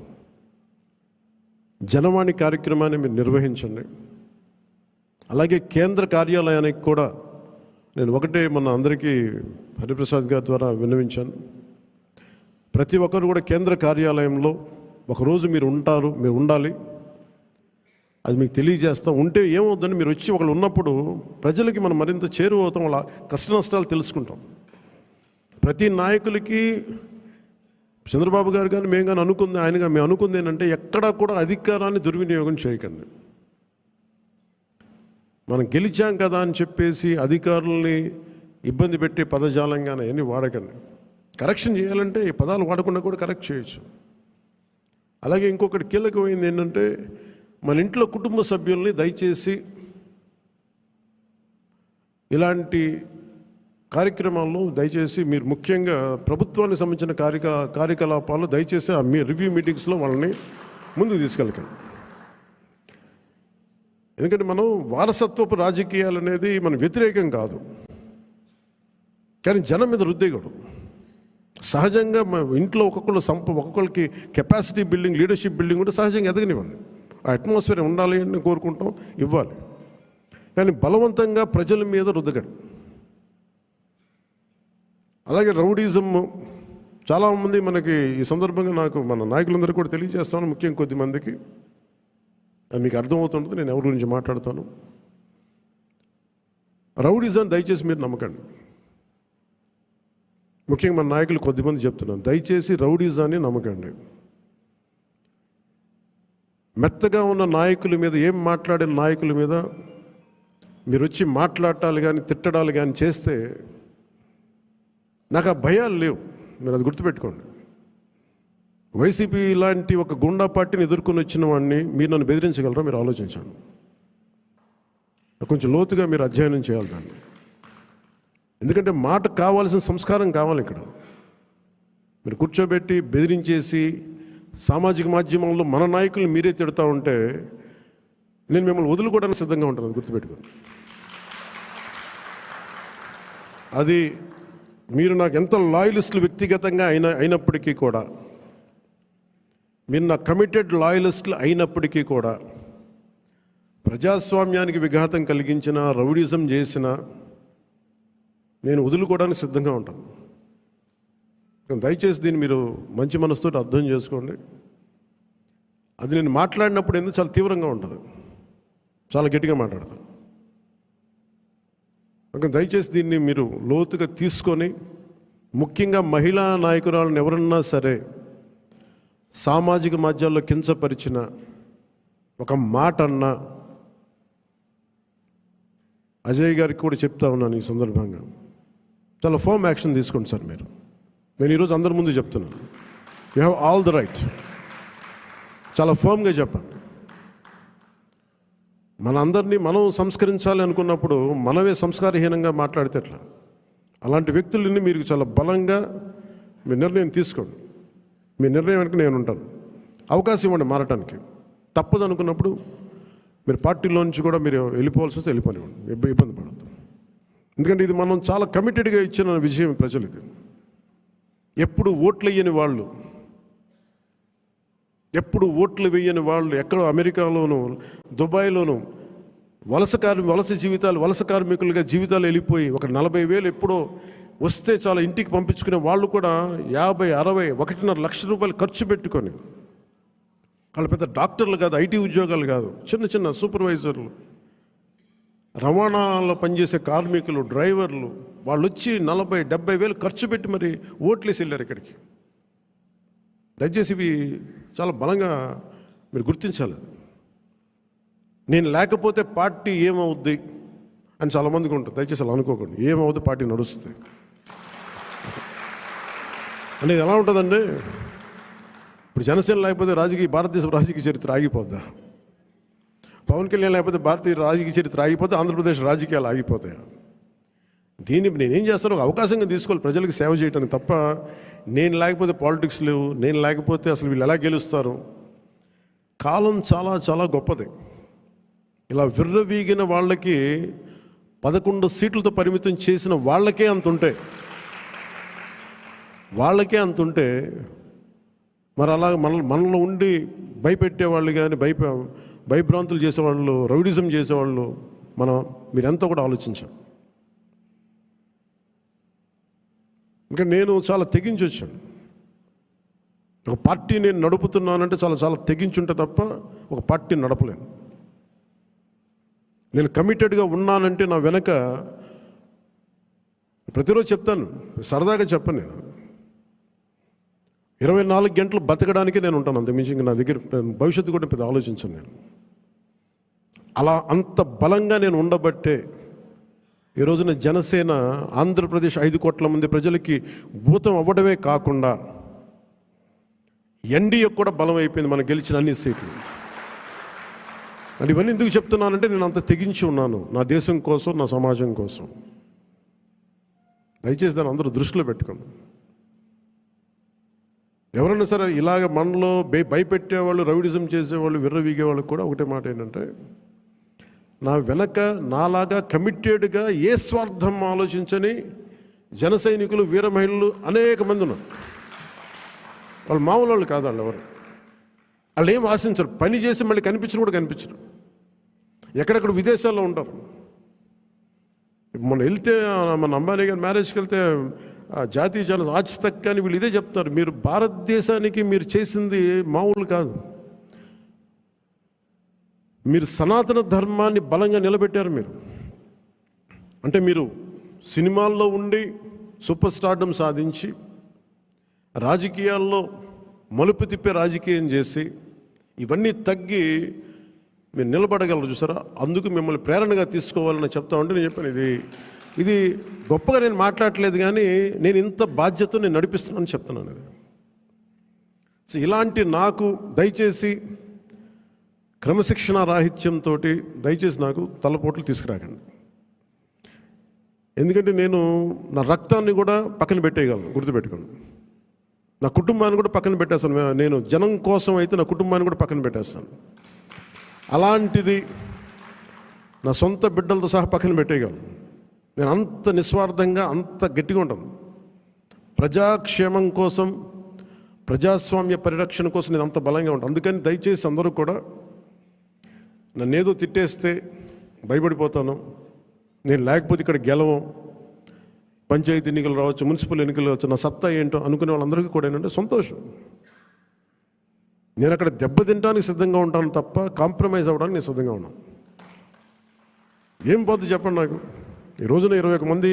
జనవాణి కార్యక్రమాన్ని మీరు నిర్వహించండి. అలాగే కేంద్ర కార్యాలయానికి కూడా నేను ఒకటే మన అందరికీ హరిప్రసాద్ గారి ద్వారా విన్నవించాను. ప్రతి ఒక్కరు కూడా కేంద్ర కార్యాలయంలో ఒకరోజు మీరు ఉండాలి. అది మీకు తెలియజేస్తాం. ఉంటే ఏమవుతుందని మీరు వచ్చి ఒకళ్ళు ఉన్నప్పుడు ప్రజలకి మనం మరింత చేరువవుతాం, వాళ్ళ కష్ట నష్టాలు తెలుసుకుంటాం. ప్రతి నాయకులకి చంద్రబాబు గారు కానీ మేము కానీ మేము అనుకుంది ఏంటంటే ఎక్కడా కూడా అధికారాన్ని దుర్వినియోగం చేయకండి. మనం గెలిచాం కదా అని చెప్పేసి అధికారుల్ని ఇబ్బంది పెట్టే పదజాలంగానే అన్నీ వాడకండి. కరెక్షన్ చేయాలంటే ఈ పదాలు వాడకుండా కూడా కరెక్ట్ చేయొచ్చు. అలాగే ఇంకొకటి కీలకమైంది ఏంటంటే మన ఇంట్లో కుటుంబ సభ్యుల్ని దయచేసి ఇలాంటి కార్యక్రమాల్లో దయచేసి మీరు ముఖ్యంగా ప్రభుత్వానికి సంబంధించిన కార్యకలాపాలు దయచేసి మీ రివ్యూ మీటింగ్స్లో వాళ్ళని ముందుకు తీసుకెళ్ళకండి. ఎందుకంటే మనం వారసత్వపు రాజకీయాలు అనేది మనం వ్యతిరేకం కాదు, కానీ జనం మీద రుద్దేయకూడదు. సహజంగా ఇంట్లో ఒక్కొక్కరికి కెపాసిటీ బిల్డింగ్, లీడర్షిప్ బిల్డింగ్ ఉంటే సహజంగా ఎదగనివ్వండి. ఆ అట్మాస్ఫియర్ ఉండాలి అని కోరుకుంటాం, ఇవ్వాలి. కానీ బలవంతంగా ప్రజల మీద రుద్దకండి. అలాగే రౌడీజం చాలామంది మనకి ఈ సందర్భంగా నాకు మన నాయకులందరూ కూడా తెలియజేస్తాను, ముఖ్యంగా కొద్దిమందికి అది మీకు అర్థమవుతుంటుంది నేను ఎవరి గురించి మాట్లాడతాను. రౌడీజం దయచేసి మీరు నమ్మకండి. ముఖ్యంగా మన నాయకులు కొద్దిమంది చెప్తున్నాను, దయచేసి రౌడీజాన్ని నమ్మకండి. మెత్తగా ఉన్న నాయకుల మీద, ఏం మాట్లాడిన నాయకుల మీద మీరు వచ్చి మాట్లాడాలి కానీ తిట్టడాలు కానీ చేస్తే నాకు ఆ భయాలు లేవు, మీరు అది గుర్తుపెట్టుకోండి. వైసీపీ లాంటి ఒక గుండా పార్టీని ఎదుర్కొని వచ్చిన వాడిని మీరు నన్ను బెదిరించగలరా? మీరు ఆలోచించండి. కొంచెం లోతుగా మీరు అధ్యయనం చేయాలి దాన్ని. ఎందుకంటే మాట కావాల్సిన సంస్కారం కావాలి. ఇక్కడ మీరు కూర్చోబెట్టి బెదిరించేసి సామాజిక మాధ్యమంలో మన నాయకులు మీరే తిడతా ఉంటే నేను మిమ్మల్ని వదులుకోవడానికి సిద్ధంగా ఉంటాను, గుర్తుపెట్టుకోండి. అది మీరు నాకు ఎంత లాయలిస్టులు వ్యక్తిగతంగా అయినప్పటికీ కూడా, మీరు నా కమిటెడ్ లాయలిస్టులు అయినప్పటికీ కూడా, ప్రజాస్వామ్యానికి విఘాతం కలిగించిన, రౌడీజం చేసిన నేను వదులుకోవడానికి సిద్ధంగా ఉంటాను. దయచేసి దీన్ని మీరు మంచి మనసుతో అర్థం చేసుకోండి. అది నేను మాట్లాడినప్పుడు ఎందుకు చాలా తీవ్రంగా ఉంటుంది, చాలా గట్టిగా మాట్లాడతాను. దయచేసి దీన్ని మీరు లోతుగా తీసుకొని, ముఖ్యంగా మహిళా నాయకురాలను ఎవరన్నా సరే సామాజిక మాధ్యమాల్లో కించపరిచిన ఒక మాట అన్నా, అజయ్ గారికి కూడా చెప్తా ఉన్నాను ఈ సందర్భంగా, చాలా ఫర్మ్ యాక్షన్ తీసుకోండి సార్. నేను ఈరోజు అందరి ముందు చెప్తున్నాను, you have all the right. చాలా ఫర్మ్గా చెప్పండి. మనందరినీ మనం సంస్కరించాలి అనుకున్నప్పుడు మనమే సంస్కారహీనంగా మాట్లాడితే ఎట్లా? అలాంటి వ్యక్తులని మీరు చాలా బలంగా మీ నిర్ణయం తీసుకోండి. మీ నిర్ణయం వెనక నేను ఉంటాను. అవకాశం ఇవ్వండి మారటానికి. తప్పదు అనుకున్నప్పుడు మీరు పార్టీలో నుంచి కూడా మీరు వెళ్ళిపోవాల్సి వస్తే వెళ్ళిపోనివ్వండి, ఇబ్బంది పడద్దు. ఎందుకంటే ఇది మనం చాలా కమిటెడ్గా ఇచ్చిన విజయం ప్రజలు. ఇది ఎప్పుడు ఓట్లు వేయని వాళ్ళు, ఎప్పుడు ఓట్లు వేయని వాళ్ళు, ఎక్కడో అమెరికాలోనూ దుబాయ్లోనూ వలస కార్మికులుగా జీవితాలు వెళ్ళిపోయి ఒక 40,000 ఎప్పుడో వస్తే చాలా ఇంటికి పంపించుకునే వాళ్ళు కూడా 50, 60, 1.5 లక్ష రూపాయలు ఖర్చు పెట్టుకొని, వాళ్ళు పెద్ద డాక్టర్లు కాదు, ఐటీ ఉద్యోగాలు కాదు, చిన్న సూపర్వైజర్లు, రవాణాలో పనిచేసే కార్మికులు, డ్రైవర్లు, వాళ్ళు వచ్చి 40, 70,000 ఖర్చు పెట్టి మరి ఓట్లేసి వెళ్ళారు ఇక్కడికి. దయచేసి ఇవి చాలా బలంగా మీరు గుర్తించాలి. నేను లేకపోతే పార్టీ ఏమవుద్ది అని చాలామందికి ఉంటుంది. దయచేసి అలా అనుకోకండి. ఏమవుద్ది, పార్టీ నడుస్తుంది అనేది ఎలా ఉంటుందండి? ఇప్పుడు జనసేన లేకపోతే భారతదేశ రాజకీయ చరిత్ర ఆగిపోద్దా? పవన్ కళ్యాణ్ లేకపోతే భారతీయ రాజకీయ చరిత్ర ఆగిపోతే ఆంధ్రప్రదేశ్ రాజకీయాలు ఆగిపోతాయా? దీన్ని నేనేం చేస్తాను, ఒక అవకాశంగా తీసుకోవాలి ప్రజలకు సేవ చేయడానికి తప్ప, నేను లేకపోతే పాలిటిక్స్ లేవు, నేను లేకపోతే అసలు వీళ్ళు ఎలా గెలుస్తారు. కాలం చాలా చాలా గొప్పది. ఇలా విర్రవీగిన వాళ్ళకి 11 సీట్లతో పరిమితం చేసిన వాళ్ళకే అంతుంటే మరి అలా మనలో ఉండి భయపెట్టేవాళ్ళు కానీ భయభ్రాంతులు చేసేవాళ్ళు, రౌడిజం చేసేవాళ్ళు మీరెంతో కూడా ఆలోచించాం. ఇంకా నేను చాలా తెగించి వచ్చాను. ఒక పార్టీ నేను నడుపుతున్నానంటే చాలా చాలా తెగించుంటే తప్ప ఒక పార్టీని నడపలేను. నేను కమిటెడ్గా ఉన్నానంటే నా వెనక ప్రతిరోజు చెప్తాను, సరదాగా చెప్పను, నేను 24 గంటలు బతకడానికి నేను ఉంటాను. అంతకుమించి ఇంకా నా దగ్గర భవిష్యత్తు కూడా పెద్ద ఆలోచించాను నేను. అలా అంత బలంగా నేను ఉండబట్టే ఈ రోజున జనసేన ఆంధ్రప్రదేశ్ 5 కోట్ల మంది ప్రజలకి భూతం అవ్వడమే కాకుండా ఎన్డీఏ కూడా బలం అయిపోయింది, మనం గెలిచిన అన్ని సీట్లు. అది ఇవన్నీ ఎందుకు చెప్తున్నానంటే నేను అంత తెగించి ఉన్నాను నా దేశం కోసం, నా సమాజం కోసం. దయచేసి దాన్ని అందరూ దృష్టిలో పెట్టుకోండి. ఎవరైనా సరే ఇలాగ మనలో భయపెట్టేవాళ్ళు, రౌడిజం చేసేవాళ్ళు, విర్రవీగేవాళ్ళు కూడా ఒకటే మాట ఏంటంటే, నా వెనక నాలాగా కమిటెడ్గా ఏ స్వార్థం ఆలోచించని జన సైనికులు, వీర మహిళలు అనేక మంది ఉన్నారు. వాళ్ళు మామూలు వాళ్ళు కాదు. వాళ్ళు ఎవరు, వాళ్ళు ఏం ఆశించరు. పని చేసి మళ్ళీ కనిపించరు కూడా కనిపించరు. ఎక్కడెక్కడ విదేశాల్లో ఉంటారు. మనం వెళ్తే మన అంబానీ గారి మ్యారేజ్కి వెళ్తే జాతీయ జన ఆజ్ తక్ అని వీళ్ళు ఇదే చెప్తారు, మీరు భారతదేశానికి మీరు చేసింది మామూలు కాదు. మీరు సనాతన ధర్మాన్ని బలంగా నిలబెట్టారు. మీరు అంటే మీరు సినిమాల్లో ఉండి సూపర్ స్టార్డమ్ సాధించి రాజకీయాల్లో మలుపు తిప్పే రాజకీయం చేసి ఇవన్నీ తగ్గి మీరు నిలబడగలరు చూసారా. అందుకు మిమ్మల్ని ప్రేరణగా తీసుకోవాలని చెప్తా ఉంటే నేను చెప్పాను, ఇది గొప్పగా నేను మాట్లాడట్లేదు, కానీ నేను ఇంత బాధ్యత నేను నడిపిస్తున్నానని చెప్తున్నాను. అది సో ఇలాంటి నాకు దయచేసి క్రమశిక్షణ రాహిత్యంతో దయచేసి నాకు తలపోట్లు తీసుకురాకండి. ఎందుకంటే నేను నా రక్తాన్ని కూడా పక్కన పెట్టేయగలను, గుర్తుపెట్టుకోండి. నా కుటుంబాన్ని కూడా పక్కన పెట్టేస్తాను. నేను జనం కోసం అయితే నా కుటుంబాన్ని కూడా పక్కన పెట్టేస్తాను. అలాంటిది నా సొంత బిడ్డలతో సహా పక్కన పెట్టేయగలను. నేను అంత నిస్వార్థంగా, అంత గట్టిగా ఉంటాను. ప్రజాక్షేమం కోసం, ప్రజాస్వామ్య పరిరక్షణ కోసం నేను అంత బలంగా ఉంటాను. అందుకని దయచేసి అందరూ కూడా నన్ను ఏదో తిట్టేస్తే భయపడిపోతాను, నేను లేకపోతే ఇక్కడ గెలవం, పంచాయతీ ఎన్నికలు రావచ్చు, మున్సిపల్ ఎన్నికలు రావచ్చు, నా సత్తా ఏంటో అనుకునే వాళ్ళందరికీ కూడా ఏంటంటే సంతోషం. నేను అక్కడ దెబ్బతింటానికి సిద్ధంగా ఉంటాను తప్ప కాంప్రమైజ్ అవ్వడానికి నేను సిద్ధంగా ఉన్నాను. ఏం పోతుంది చెప్పండి నాకు. ఈ రోజున 21 మంది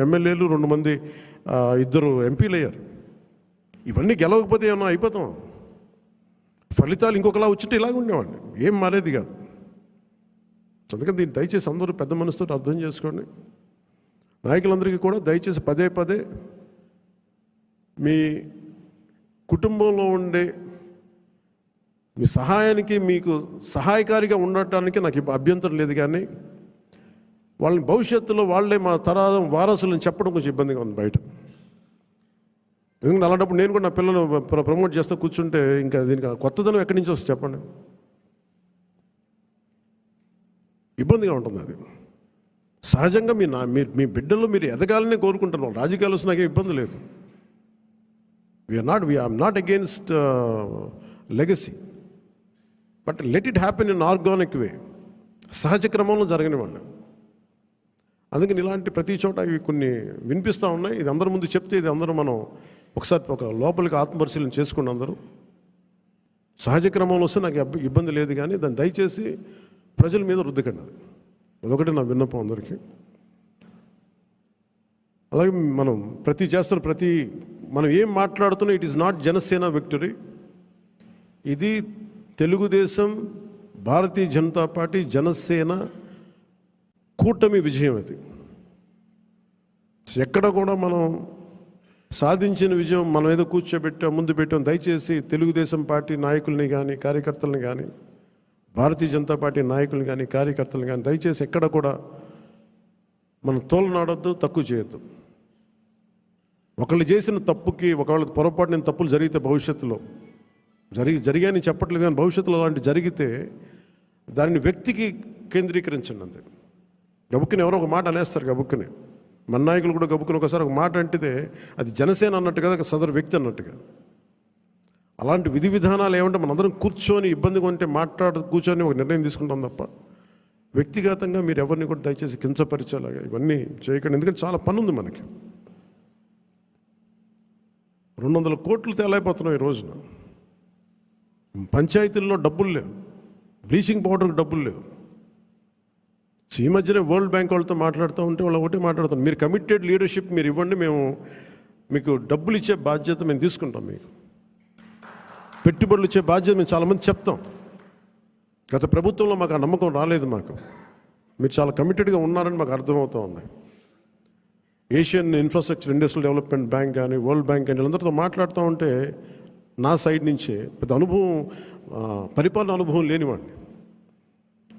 ఎమ్మెల్యేలు, 2 మంది 2 ఎంపీలు అయ్యారు. ఇవన్నీ గెలవకపోతే ఏమన్నా అయిపోతాం. ఫలితాలు ఇంకొకలా వచ్చింటే ఇలాగ ఉండేవాడిని, ఏం మారేది కాదు. అందుకని దీన్ని దయచేసి అందరూ పెద్ద మనసుతో అర్థం చేసుకోండి. నాయకులందరికీ కూడా దయచేసి పదే పదే మీ కుటుంబంలో ఉండే మీ సహాయానికి, మీకు సహాయకారిగా ఉండటానికి నాకు అభ్యంతరం లేదు, కానీ వాళ్ళని భవిష్యత్తులో వాళ్ళే మా తరాదం వారసులను చెప్పడం కొంచెం ఇబ్బందిగా ఉంది బయట. ఎందుకంటే అలాంటప్పుడు నేను కూడా నా పిల్లలు ప్రమోట్ చేస్తూ కూర్చుంటే ఇంకా దీనికి కొత్తదనం ఎక్కడి నుంచి వస్తుంది చెప్పండి. ఇబ్బందిగా ఉంటుంది. అది సహజంగా మీ బిడ్డలు మీరు ఎదగాలని కోరుకుంటున్నారు. రాజకీయాలు వస్తే నాకే ఇబ్బంది లేదు. I'm not against legacy, but let it happen in organic way, సహజ క్రమంలో జరగనివ్వండి. అందుకని ఇలాంటి ప్రతి చోట ఇవి కొన్ని వినిపిస్తూ ఉన్నాయి. ఇది అందరి ముందు చెప్తే ఇది అందరూ మనం ఒకసారి ఒక లోపలికి ఆత్మపరిశీలన చేసుకోండి. అందరూ సహజ క్రమంలో వస్తే నాకు ఇబ్బంది లేదు, కానీ దాన్ని దయచేసి ప్రజల మీద రుద్దకండి. అదొకటి నా విన్నపం అందరికీ. అలాగే మనం మనం ఏం మాట్లాడుతున్నా it is not Janasena victory. ఇది తెలుగుదేశం, భారతీయ జనతా పార్టీ, జనసేన కూటమి విజయం. అది ఎక్కడ కూడా మనం సాధించిన విజయం మనం ఏదో కూర్చోబెట్టాం, ముందు పెట్టాం. దయచేసి తెలుగుదేశం పార్టీ నాయకుల్ని కానీ, కార్యకర్తలను కానీ, భారతీయ జనతా పార్టీ నాయకులను కానీ, కార్యకర్తలను కానీ దయచేసి ఎక్కడ కూడా మనం తోలనాడొద్దు, తక్కువ చేయొద్దు. ఒకళ్ళు చేసిన తప్పుకి, ఒకవేళ పొరపాటు నేను తప్పులు జరిగితే భవిష్యత్తులో జరిగాయని చెప్పట్లేదు, కానీ భవిష్యత్తులో అలాంటి జరిగితే దానిని వ్యక్తికి కేంద్రీకరించండి. అంతే. గబుక్కుని ఎవరో ఒక మాట అనేస్తారు. గబుక్కుని మన నాయకులు కూడా గబుక్కుని ఒకసారి ఒక మాట అంటితే అది జనసేన అన్నట్టు కదా, సదరు వ్యక్తి అన్నట్టుగా. అలాంటి విధి విధానాలు ఏమంటే మనందరం కూర్చొని ఇబ్బందిగా ఉంటే కూర్చొని ఒక నిర్ణయం తీసుకుంటాం తప్ప వ్యక్తిగతంగా మీరు ఎవరిని కూడా దయచేసి కించపరిచేలాగా ఇవన్నీ చేయకండి. ఎందుకంటే చాలా పని ఉంది మనకి. 200 కోట్లు తేలైపోతున్నాం ఈ రోజున. పంచాయతీల్లో డబ్బులు లేవు, బ్లీచింగ్ పౌడర్కి డబ్బులు లేవు. సో ఈ మధ్యనే వరల్డ్ బ్యాంక్ వాళ్ళతో మాట్లాడుతూ ఉంటే వాళ్ళు ఒకటే మాట్లాడుతాం, మీరు కమిటెడ్ లీడర్షిప్ మీరు ఇవ్వండి, మేము మీకు డబ్బులు ఇచ్చే బాధ్యత మేము తీసుకుంటాం, మీకు పెట్టుబడులు ఇచ్చే బాధ్యత మేము చాలామంది చెప్తాం. గత ప్రభుత్వంలో మాకు ఆ నమ్మకం రాలేదు. మీరు చాలా కమిటెడ్గా ఉన్నారని మాకు అర్థమవుతూ ఉంది. Asian infrastructure industrial development bank కానీ, వరల్డ్ బ్యాంక్ కానీ వీళ్ళందరితో మాట్లాడుతూ ఉంటే నా సైడ్ నుంచే పెద్ద అనుభవం, పరిపాలన అనుభవం లేనివాడిని.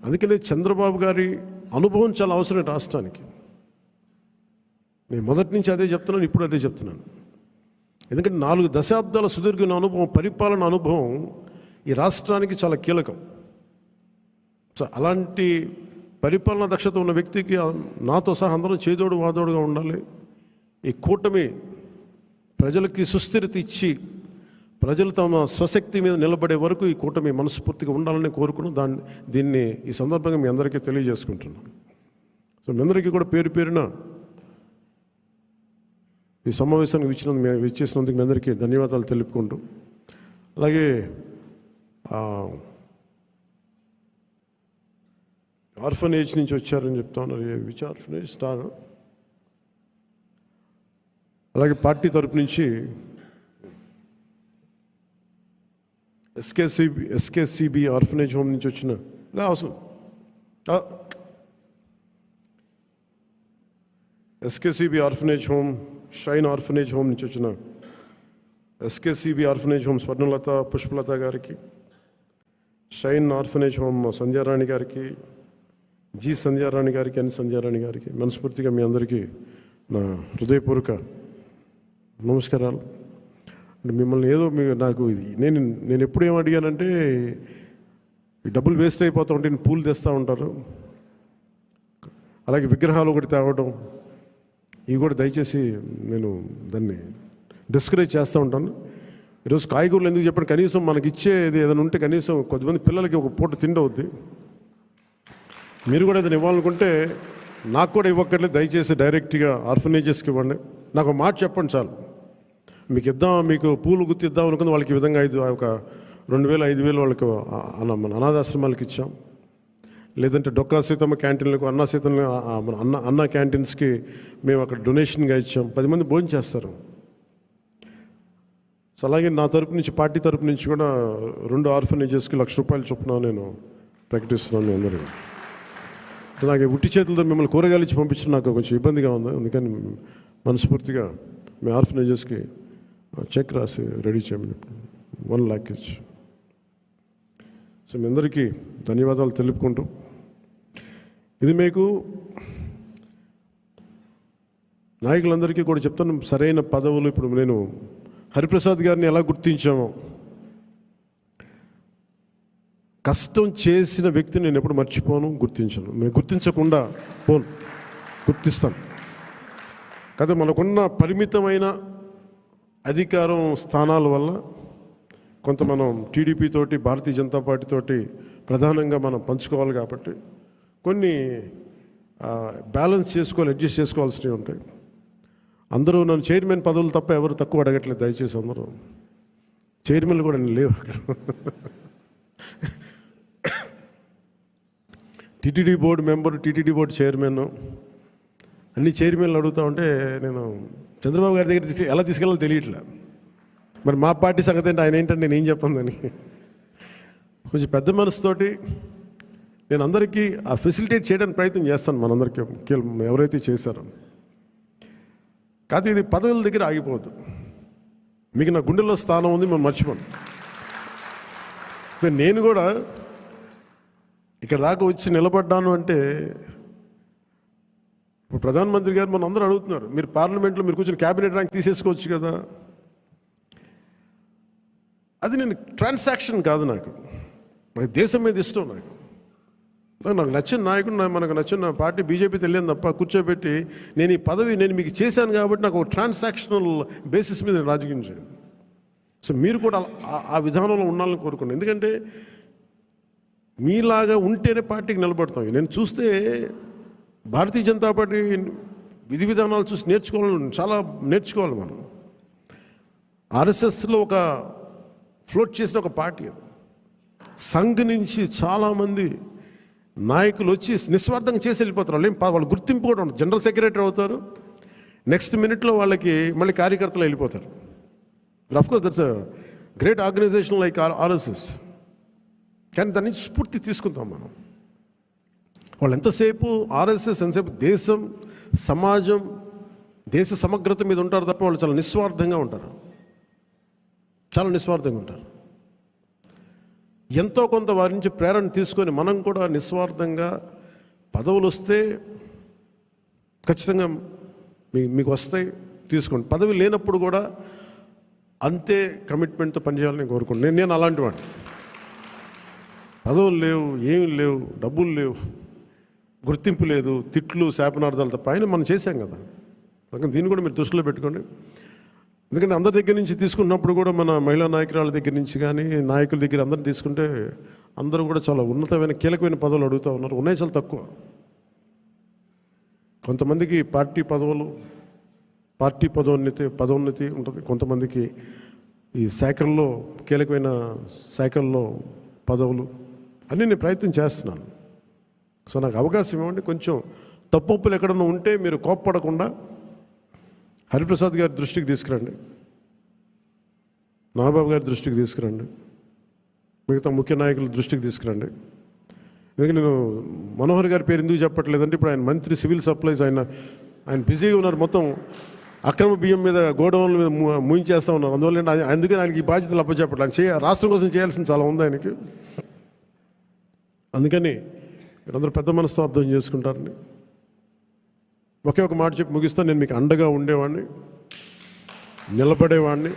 అందుకనే చంద్రబాబు గారి అనుభవం చాలా అవసరం రాష్ట్రానికి. నేను మొదటి నుంచి అదే చెప్తున్నాను, ఇప్పుడు అదే చెప్తున్నాను. ఎందుకంటే 4 దశాబ్దాల సుదీర్ఘ అనుభవం, పరిపాలన అనుభవం ఈ రాష్ట్రానికి చాలా కీలకం. సో అలాంటి పరిపాలనా దక్షత ఉన్న వ్యక్తికి నాతో సహా అందరం చేదోడు వాదోడుగా ఉండాలి. ఈ కూటమి ప్రజలకి సుస్థిరత ఇచ్చి ప్రజలు తమ స్వశక్తి మీద నిలబడే వరకు ఈ కూటమి మనస్ఫూర్తిగా ఉండాలని కోరుకుని దీన్ని ఈ సందర్భంగా మీ అందరికీ తెలియజేసుకుంటున్నాం. సో మీ అందరికీ కూడా పేరు పేరున ఈ సమావేశానికి విచ్చేసినందుకు మీ అందరికీ ధన్యవాదాలు తెలుపుకుంటూ, అలాగే ఆర్ఫనేజ్ నుంచి వచ్చారని చెప్తా ఉన్నారు. Which orphanage star? అలాగే పార్టీ తరపు నుంచి ఎస్కేసిబి ఆర్ఫనేజ్ హోమ్ నుంచి వచ్చిన అవసరం SKCB orphanage home, Shine orphanage home నుంచి వచ్చిన SKCB orphanage home Swarnalatha Pushpalatha గారికి, షైన్ ఆర్ఫనేజ్ హోమ్ సంధ్యారాణి గారికి, జి సంధ్యారాణి గారికి, అని సంధ్యారాణి గారికి మనస్ఫూర్తిగా మీ అందరికీ నా హృదయపూర్వక నమస్కారాలు. అంటే మిమ్మల్ని ఏదో నాకు నేను ఎప్పుడు ఏం అడిగానంటే, డబ్బులు వేస్ట్ అయిపోతూ ఉంటే పూలు తెస్తూ ఉంటారు, అలాగే విగ్రహాలు ఒకటి తేవడం, ఇవి కూడా దయచేసి నేను దాన్ని డిస్కరేజ్ చేస్తూ ఉంటాను. ఈరోజు కాయగూరలు ఎందుకు చెప్పండి, కనీసం మనకి ఇచ్చేది ఏదైనా ఉంటే కనీసం కొద్దిమంది పిల్లలకి ఒక పూట తిండి అవుద్ది. మీరు కూడా ఏదైనా ఇవ్వాలనుకుంటే నాకు కూడా ఇవ్వక్కర్లేదు, దయచేసి డైరెక్ట్గా ఆర్ఫనేజెస్కి ఇవ్వండి. నాకు ఒక మాట చెప్పండి చాలు. మీకు పూలు గుర్తిద్దాం అనుకుంది వాళ్ళకి ఈ విధంగా ఒక 2000 5000 వాళ్ళకి అనాథాశ్రమాలకు ఇచ్చాం. లేదంటే డొక్కా సీతమ్మ క్యాంటీన్లకు, అన్న క్యాంటీన్స్కి మేము అక్కడ డొనేషన్గా ఇచ్చాం. 10 మంది భోజనం చేస్తారు. సో అలాగే నా తరపు నుంచి, పార్టీ తరపు నుంచి కూడా 2 ఆర్ఫనేజెస్కి ₹1,00,000 చొప్పున నేను ప్రకటిస్తున్నాను అందరికీ. నాకు ఉట్టి చేతులతో మిమ్మల్ని కూరగాయలు ఇచ్చి పంపించడం నాకు కొంచెం ఇబ్బందిగా ఉంది. అందుకని మనస్ఫూర్తిగా మీ ఆర్ఫనేజెస్కి చెక్ రాసి రెడీ చేయమని 1 lakh ఇచ్చి. సో మీ అందరికీ ధన్యవాదాలు తెలుపుకుంటూ, ఇది మీకు నాయకులందరికీ కూడా చెప్తాను, సరైన పదవులు. ఇప్పుడు నేను హరిప్రసాద్ గారిని ఎలా గుర్తించామో, కష్టం చేసిన వ్యక్తిని నేను ఎప్పుడు మర్చిపోను, గుర్తించను. నేను గుర్తించకుండా పోను, గుర్తిస్తాను. కదా మనకున్న పరిమితమైన అధికారం స్థానాల వల్ల కొంత మనం టీడీపీ తోటి, భారతీయ జనతా పార్టీ తోటి ప్రధానంగా మనం పంచుకోవాలి కాబట్టి కొన్ని బ్యాలెన్స్ చేసుకోవాలి, అడ్జస్ట్ చేసుకోవాల్సినవి ఉంటాయి. అందరూ నన్ను చైర్మన్ పదవులు తప్ప ఎవరు తక్కువ అడగట్లేదు. దయచేసి అందరూ చైర్మన్లు కూడా నేను లేవు అక్కడ. TTD board member, TTD board chairman, అన్ని చైర్మన్లు అడుగుతూ ఉంటే నేను చంద్రబాబు గారి దగ్గర ఎలా తీసుకెళ్ళాలో తెలియట్లే. మరి మా పార్టీ సంగతి ఏంటి, ఆయన ఏంటంటే నేను ఏం చెప్పందని. కొంచెం పెద్ద మనసుతోటి నేను అందరికీ ఆ ఫెసిలిటేట్ చేయడానికి ప్రయత్నం చేస్తాను, మనందరికీ ఎవరైతే చేశారో. కాదు ఇది పదవుల దగ్గర ఆగిపోవద్దు. మీకు నా గుండెల్లో స్థానం ఉంది, మనం మర్చిపోను. నేను కూడా ఇక్కడ దాకా వచ్చి నిలబడ్డాను అంటే, ఇప్పుడు ప్రధానమంత్రి గారు మన అందరూ అడుగుతున్నారు, మీరు పార్లమెంట్లో మీరు కూర్చొని క్యాబినెట్ ర్యాంక్ తీసేసుకోవచ్చు కదా. అది నేను ట్రాన్సాక్షన్ కాదు, నాకు దేశం మీద ఇష్టం. నాకు నచ్చిన నాయకుడు, మనకు నచ్చిన పార్టీ బీజేపీ తెలియదు తప్ప కూర్చోబెట్టి నేను ఈ పదవి నేను మీకు చేశాను కాబట్టి నాకు ఒక ట్రాన్సాక్షనల్ బేసిస్ మీద నేను రాజకీయం చేయను. సో మీరు కూడా ఆ విధానంలో ఉండాలని కోరుకున్నాను. ఎందుకంటే మీలాగా ఉంటేనే పార్టీకి నిలబడతాం. నేను చూస్తే భారతీయ జనతా పార్టీ విధి విధానాలు చూసి చాలా నేర్చుకోవాలి మనం. ఆర్ఎస్ఎస్లో ఒక ఫ్లోట్ చేసిన ఒక పార్టీ అది. సంఘ్ నుంచి చాలామంది నాయకులు వచ్చి నిస్వార్థంగా చేసి వెళ్ళిపోతారు. వాళ్ళు గుర్తింపు కూడా ఉండదు. జనరల్ సెక్రటరీ అవుతారు, నెక్స్ట్ మినిట్లో వాళ్ళకి మళ్ళీ కార్యకర్తలు వెళ్ళిపోతారు. Of course that's a great organisation like RSS. కానీ దాని నుంచి స్ఫూర్తి తీసుకుంటాం మనం. వాళ్ళు ఎంతసేపు ఆర్ఎస్ఎస్ ఎంతసేపు దేశం, సమాజం, దేశ సమగ్రత మీద ఉంటారు తప్ప వాళ్ళు చాలా నిస్వార్థంగా ఉంటారు. చాలా నిస్వార్థంగా ఉంటారు. ఎంతో కొంత వారి నుంచి ప్రేరణ తీసుకొని మనం కూడా నిస్వార్థంగా పదవులు వస్తే ఖచ్చితంగా మీకు వస్తాయి, తీసుకోండి. పదవి లేనప్పుడు కూడా అంతే కమిట్మెంట్తో పనిచేయాలని కోరుకుంటున్నాను. నేను అలాంటి వాడిని. పదవులు లేవు, ఏమి లేవు, డబ్బులు లేవు, గుర్తింపు లేదు, తిట్లు శాపనార్థాలు తప్ప ఆయన మనం చేశాం కదా. అందుకని దీన్ని కూడా మీరు దృష్టిలో పెట్టుకోండి. ఎందుకంటే అందరి దగ్గర నుంచి తీసుకున్నప్పుడు కూడా మన మహిళా నాయకురాల దగ్గర నుంచి కానీ నాయకుల దగ్గర అందరిని తీసుకుంటే అందరూ కూడా చాలా ఉన్నతమైన కీలకమైన పదవులు అడుగుతూ ఉన్నారు. ఉన్నాయి చాలా తక్కువ. కొంతమందికి పార్టీ పదోన్నతి ఉంటుంది, కొంతమందికి ఈ శాఖల్లో కీలకమైన శాఖల్లో పదవులు అన్నీ నేను ప్రయత్నం చేస్తున్నాను. సో నాకు అవకాశం ఇవ్వండి. కొంచెం తప్పులు ఎక్కడన్నా ఉంటే మీరు కోప్పడకుండా హరిప్రసాద్ గారి దృష్టికి తీసుకురండి, నాగబాబు గారి దృష్టికి తీసుకురండి, మిగతా ముఖ్య నాయకుల దృష్టికి తీసుకురండి. ఎందుకంటే నేను మనోహర్ గారి పేరు ఎందుకు చెప్పట్లేదంటే ఇప్పుడు ఆయన మంత్రి సివిల్ సప్లైస్, ఆయన బిజీగా ఉన్నారు. మొత్తం అక్రమ బియ్యం మీద గోడౌన్ల మీద ముయించేస్తూ ఉన్నారు. అందువల్ల అందుకని ఆయనకి ఈ బాధ్యతలు అప్పచెప్పట్లేదు. ఆయన రాష్ట్రం కోసం చేయాల్సిన చాలా ఉంది ఆయనకి. అందుకని మీరందరూ పెద్ద మనసుతో అర్థం చేసుకుంటారని ఒకే ఒక మాట చెప్పి ముగిస్తాను. నేను మీకు అండగా ఉండేవాడిని, నిలబడేవాడిని,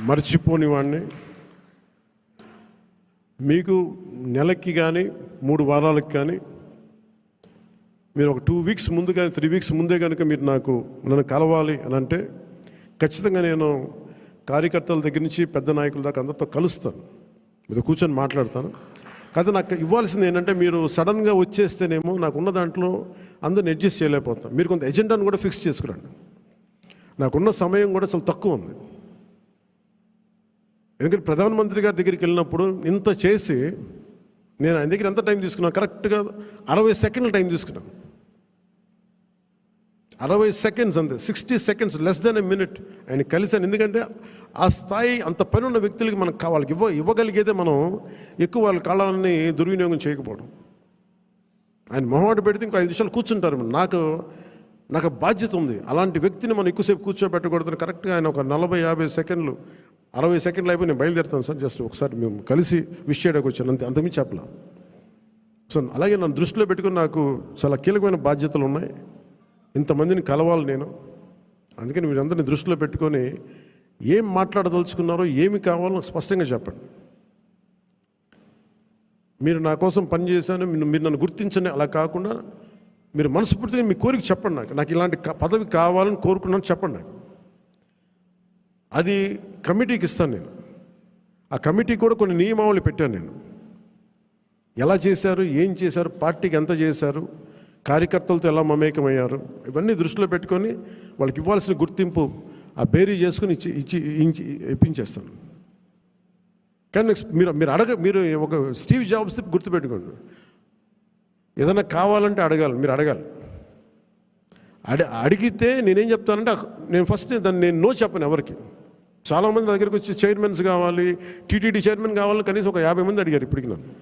మర్చిపోనివాడిని. మీకు నెలకి కానీ 3 వారాలకు కానీ మీరు ఒక 2 వీక్స్ ముందు కానీ 3 వీక్స్ ముందే కనుక మీరు నన్ను కలవాలి అని అంటే ఖచ్చితంగా నేను కార్యకర్తల దగ్గర నుంచి పెద్ద నాయకుల దాకా అందరితో కలుస్తాను, మీతో కూర్చొని మాట్లాడతాను. కాకపోతే నాకు ఇవ్వాల్సింది ఏంటంటే మీరు సడన్గా వచ్చేస్తేనేమో నాకున్న దాంట్లో అందరిని అడ్జస్ట్ చేయలేకపోతాను. మీరు కొంత ఎజెండాను కూడా ఫిక్స్ చేసుకురండి. నాకున్న సమయం కూడా చాలా తక్కువ ఉంది. ఎందుకంటే ప్రధానమంత్రి గారి దగ్గరికి వెళ్ళినప్పుడు ఇంత చేసి నేను ఆయన దగ్గర ఎంత టైం తీసుకున్నాను, కరెక్ట్గా 60 సెకండ్ల టైం తీసుకున్నాను. 60 సెకండ్స్ అంతే, 60 seconds, less than a minute ఆయన కలిశాను. ఎందుకంటే ఆ స్థాయి అంత పని ఉన్న వ్యక్తులకి మనకు వాళ్ళకి ఇవ్వగలిగేదే మనం ఎక్కువ వాళ్ళ కాలాన్ని దుర్వినియోగం చేయకపోవడం. ఆయన మొహమాట పెడితే ఇంకో 5 నిమిషాలు కూర్చుంటారు. నాకు బాధ్యత ఉంది. అలాంటి వ్యక్తిని మనం ఎక్కువసేపు కూర్చోబెట్టకూడదు. కరెక్ట్గా ఆయన ఒక 40-50 సెకండ్లు 60 సెకండ్లు అయిపోయి నేను బయలుదేరుతాను సార్, జస్ట్ ఒకసారి మేము కలిసి విష్ చేయడానికి వచ్చాను, అంతమించి చెప్పలా. సో అలాగే నన్ను దృష్టిలో పెట్టుకుని నాకు చాలా కీలకమైన బాధ్యతలు ఉన్నాయి. ఇంతమందిని కలవాలి నేను. అందుకని మీరందరినీ దృష్టిలో పెట్టుకొని ఏం మాట్లాడదలుచుకున్నారో ఏమి కావాలో స్పష్టంగా చెప్పండి. మీరు నా కోసం పనిచేశాను, మీరు నన్ను గుర్తించండి అలా కాకుండా మీరు మనస్ఫూర్తిగా మీ కోరిక చెప్పండి. నాకు ఇలాంటి పదవి కావాలని కోరుకున్నాను చెప్పండి. అది కమిటీకి ఇస్తాను నేను. ఆ కమిటీ కూడా కొన్ని నియమావళి పెట్టాను నేను. ఎలా చేశారు, ఏం చేశారు, పార్టీకి ఎంత చేశారు, కార్యకర్తలతో ఎలా మమేకమయ్యారు, ఇవన్నీ దృష్టిలో పెట్టుకొని వాళ్ళకి ఇవ్వాల్సిన గుర్తింపు ఆ బేరీ చేసుకుని ఇప్పించేస్తాను. కానీ మీరు ఒక స్టీవ్ జాబ్స్ గుర్తుపెట్టుకోండి, ఏదైనా కావాలంటే మీరు అడగాలి. అడిగితే నేనేం చెప్తానంటే నేను ఫస్ట్ నేను నో చెప్పను ఎవరికి. చాలామంది నా దగ్గరికి వచ్చి చైర్మన్స్ కావాలి, టీటీడీ చైర్మన్ కావాలని కనీసం ఒక 50 మంది అడిగారు ఇప్పటికి నన్ను.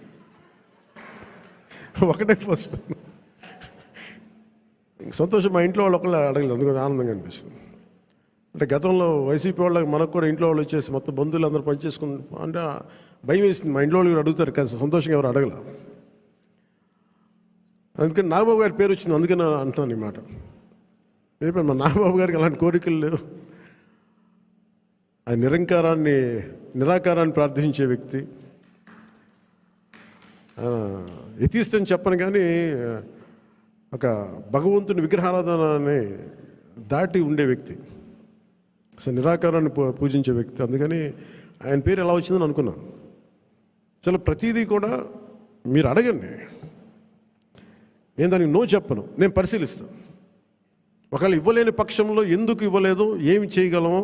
ఒకటే ఫస్ట్ సంతోషం, మా ఇంట్లో వాళ్ళు ఒకళ్ళు అడగలేదు, అందుకని ఆనందంగా అనిపిస్తుంది. అంటే గతంలో వైసీపీ వాళ్ళకి మనకు కూడా ఇంట్లో వాళ్ళు వచ్చేసి మొత్తం బంధువులు అందరూ పనిచేసుకుని అంటే భయం వేసింది. మా ఇంట్లో వాళ్ళు అడుగుతారు కానీ సంతోషంగా ఎవరు అడగల. అందుకని నాగబాబు గారి పేరు వచ్చింది, అందుకని అంటున్నాను ఈ మాట. మా నాగబాబు గారికి అలాంటి కోరికలు లేవు. ఆయన నిరాకారాన్ని ప్రార్థించే వ్యక్తి. ఎథీస్ట్ అని చెప్పను కానీ ఒక భగవంతుని విగ్రహారాధనని దాటి ఉండే వ్యక్తి, అసలు నిరాకారాన్ని పూజించే వ్యక్తి. అందుకని ఆయన పేరు ఎలా వచ్చిందని అనుకున్నాను. చాలా ప్రతిదీ కూడా మీరు అడగండి, నేను దానికి నో చెప్పను, నేను పరిశీలిస్తాను. ఒకవేళ ఇవ్వలేని పక్షంలో ఎందుకు ఇవ్వలేదో, ఏమి చేయగలమో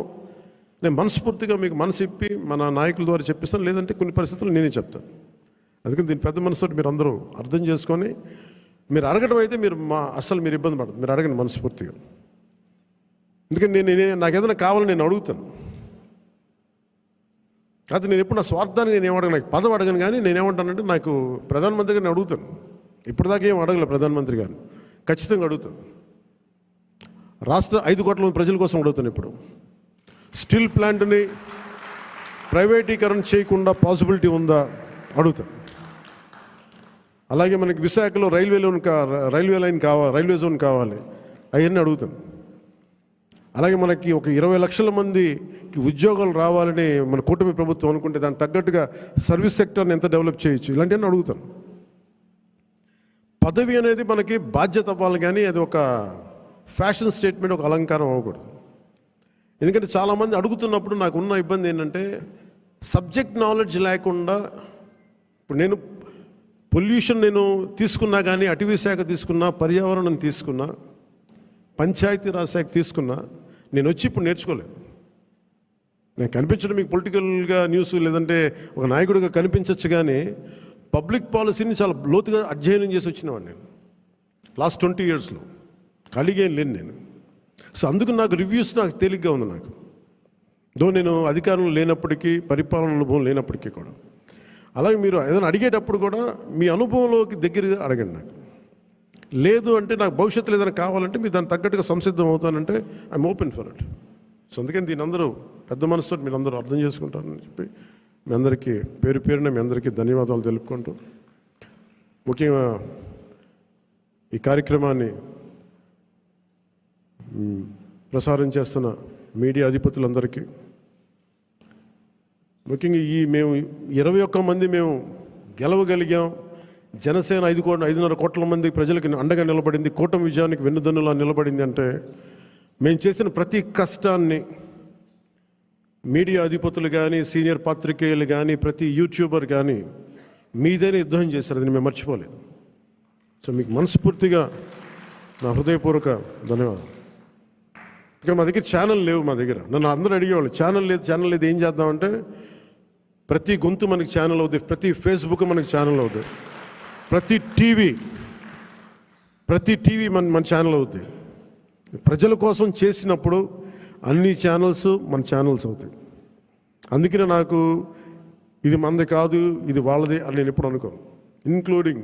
నేను మనస్ఫూర్తిగా మీకు మనసు ఇప్పి మన నాయకుల ద్వారా చెప్పిస్తాను. లేదంటే కొన్ని పరిస్థితులు నేనే చెప్తాను. అందుకని దీని పెద్ద మనసుతో మీరు అందరూ అర్థం చేసుకొని మీరు అడగడం అయితే అస్సలు మీరు ఇబ్బంది పడదు, మీరు అడగండి మనస్ఫూర్తిగా. ఎందుకంటే నాకు ఏదైనా కావాలని నేను అడుగుతాను. కాదు నేను ఎప్పుడు నా స్వార్థాన్ని నేను ఏమడగను, నాకు పదవి అడగను. కానీ నేనేమంటానంటే నాకు ప్రధానమంత్రి గారిని అడుగుతాను. ఇప్పటిదాకా ఏం అడగలే ప్రధానమంత్రి గారిని, ఖచ్చితంగా అడుగుతాను. రాష్ట్ర 5 కోట్ల మంది ప్రజల కోసం అడుగుతాను. ఇప్పుడు స్టీల్ ప్లాంట్ని ప్రైవేటీకరణ చేయకుండా పాసిబిలిటీ ఉందా అడుగుతాను. అలాగే మనకి విశాఖలో రైల్వే జోన్ కావాలి, అవన్నీ అడుగుతాను. అలాగే మనకి ఒక 20 లక్షల మందికి ఉద్యోగాలు రావాలని మన కూటమి ప్రభుత్వం అనుకుంటే దానికి తగ్గట్టుగా సర్వీస్ సెక్టర్ని ఎంత డెవలప్ చేయొచ్చు, ఇలాంటివన్నీ అడుగుతాను. పదవి అనేది మనకి బాధ్యత అవ్వాలి, కానీ అది ఒక ఫ్యాషన్ స్టేట్మెంట్, ఒక అలంకారం అవ్వకూడదు. ఎందుకంటే చాలామంది అడుగుతున్నప్పుడు నాకు ఉన్న ఇబ్బంది ఏంటంటే సబ్జెక్ట్ నాలెడ్జ్ లేకుండా, ఇప్పుడు నేను పొల్యూషన్ నేను తీసుకున్నా, కానీ అటవీ శాఖ తీసుకున్నా, పర్యావరణం తీసుకున్నా, పంచాయతీరాజ్ శాఖ తీసుకున్నా, నేను వచ్చి ఇప్పుడు నేర్చుకోలేదు. నేను కనిపించడం మీకు పొలిటికల్గా న్యూస్ లేదంటే ఒక నాయకుడిగా కనిపించవచ్చు, కానీ పబ్లిక్ పాలసీని చాలా లోతుగా అధ్యయనం చేసి వచ్చినవాడు నేను లాస్ట్ 20 yearsలో. ఖాళీగా ఏం లేను నేను. సో అందుకు నాకు రివ్యూస్ నాకు తేలిగ్గా ఉంది. నాకు నేను అధికారంలో లేనప్పటికీ, పరిపాలన అనుభవం లేనప్పటికీ కూడా. అలాగే మీరు ఏదైనా అడిగేటప్పుడు కూడా మీ అనుభవంలోకి దగ్గరగా అడగండి. నాకు లేదు అంటే, నాకు భవిష్యత్తులో ఏదైనా కావాలంటే మీరు దానికి తగ్గట్టుగా సంసిద్ధం అవుతానంటే I'm open for it. So అందుకని దీని అందరూ పెద్ద మనసుతో మీరు అందరూ అర్థం చేసుకుంటారని చెప్పి మీ అందరికీ పేరు పేరున మీ అందరికీ ధన్యవాదాలు తెలుపుకుంటూ, ముఖ్యంగా ఈ కార్యక్రమాన్ని ప్రసారం చేస్తున్న మీడియా అధిపతులందరికీ, ముఖ్యంగా మేము 21 మంది మేము గెలవగలిగాం. జనసేన 5.5 కోట్ల మంది ప్రజలకు అండగా నిలబడింది, కూటమి విజయానికి వెన్నుదన్నులా నిలబడింది అంటే మేము చేసిన ప్రతి కష్టాన్ని మీడియా అధిపతులు కానీ, సీనియర్ పాత్రికేయులు కానీ, ప్రతి యూట్యూబర్ కానీ మీదైనా యుద్ధం చేశారు. అది మేము మర్చిపోలేదు. సో మీకు మనస్ఫూర్తిగా నా హృదయపూర్వక ధన్యవాదాలు. ఇక్కడ మా దగ్గర ఛానల్ లేవు. మా దగ్గర నన్ను అందరూ అడిగేవాళ్ళు, ఛానల్ లేదు ఏం చేద్దామంటే, ప్రతి గొంతు మనకి ఛానల్ అవుతుంది, ప్రతి ఫేస్బుక్ మనకి ఛానల్ అవుతుంది, ప్రతి టీవీ మన ఛానల్ అవుతుంది. ప్రజల కోసం చేసినప్పుడు అన్ని ఛానల్స్ మన ఛానల్స్ అవుతాయి. అందుకనే నాకు ఇది మనది కాదు, ఇది వాళ్ళది అని నేను ఎప్పుడు అనుకోను. ఇంక్లూడింగ్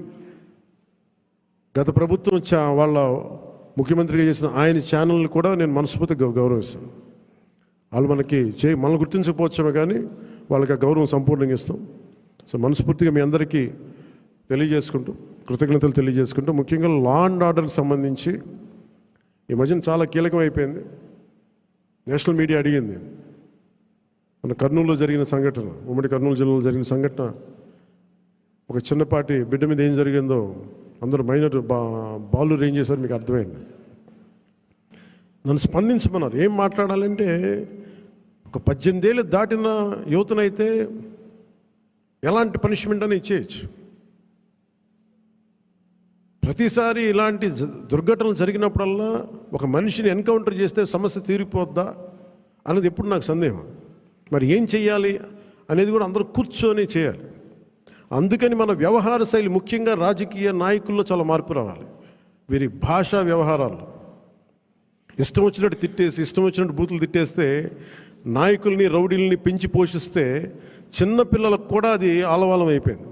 గత ప్రభుత్వం వాళ్ళ ముఖ్యమంత్రిగా చేసిన ఆయన ఛానల్ని కూడా నేను మనస్ఫూర్తిగా గౌరవిస్తాను. వాళ్ళు మనల్ని గుర్తించకపోవచ్చామే, కానీ వాళ్ళకి ఆ గౌరవం సంపూర్ణంగా ఇస్తాం. సో మనస్ఫూర్తిగా మీ అందరికీ తెలియజేసుకుంటూ, కృతజ్ఞతలు తెలియజేసుకుంటూ, ముఖ్యంగా లా అండ్ ఆర్డర్కి సంబంధించి ఈ మధ్యన చాలా కీలకం అయిపోయింది. నేషనల్ మీడియా అడిగింది, మన కర్నూలులో జరిగిన సంఘటన, ఉమ్మడి కర్నూలు జిల్లాలో జరిగిన సంఘటన, ఒక చిన్నపాటి బిడ్డ మీద ఏం జరిగిందో అందరూ మైనర్ బాలు ఏం చేశారు మీకు అర్థమైంది. నన్ను స్పందించమన్నారు. ఏం మాట్లాడాలంటే, ఒక 18 ఏళ్ళు దాటిన యువతనైతే ఎలాంటి పనిష్మెంట్ అని ఇచ్చేయచ్చు. ప్రతిసారి ఇలాంటి దుర్ఘటనలు జరిగినప్పుడల్లా ఒక మనిషిని ఎన్కౌంటర్ చేస్తే సమస్య తీరిపోద్దా అన్నది ఎప్పుడు నాకు సందేహం. మరి ఏం చెయ్యాలి అనేది కూడా అందరూ కూర్చొని చేయాలి. అందుకని మన వ్యవహార శైలి, ముఖ్యంగా రాజకీయ నాయకుల్లో చాలా మార్పు రావాలి. వీరి భాషా వ్యవహారాల్లో ఇష్టం వచ్చినట్టు తిట్టేసి, ఇష్టం వచ్చినట్టు బూతులు తిట్టేస్తే, నాయకుల్ని రౌడీల్ని పెంచి పోషిస్తే చిన్నపిల్లలకు కూడా అది ఆలవాలం అయిపోయింది.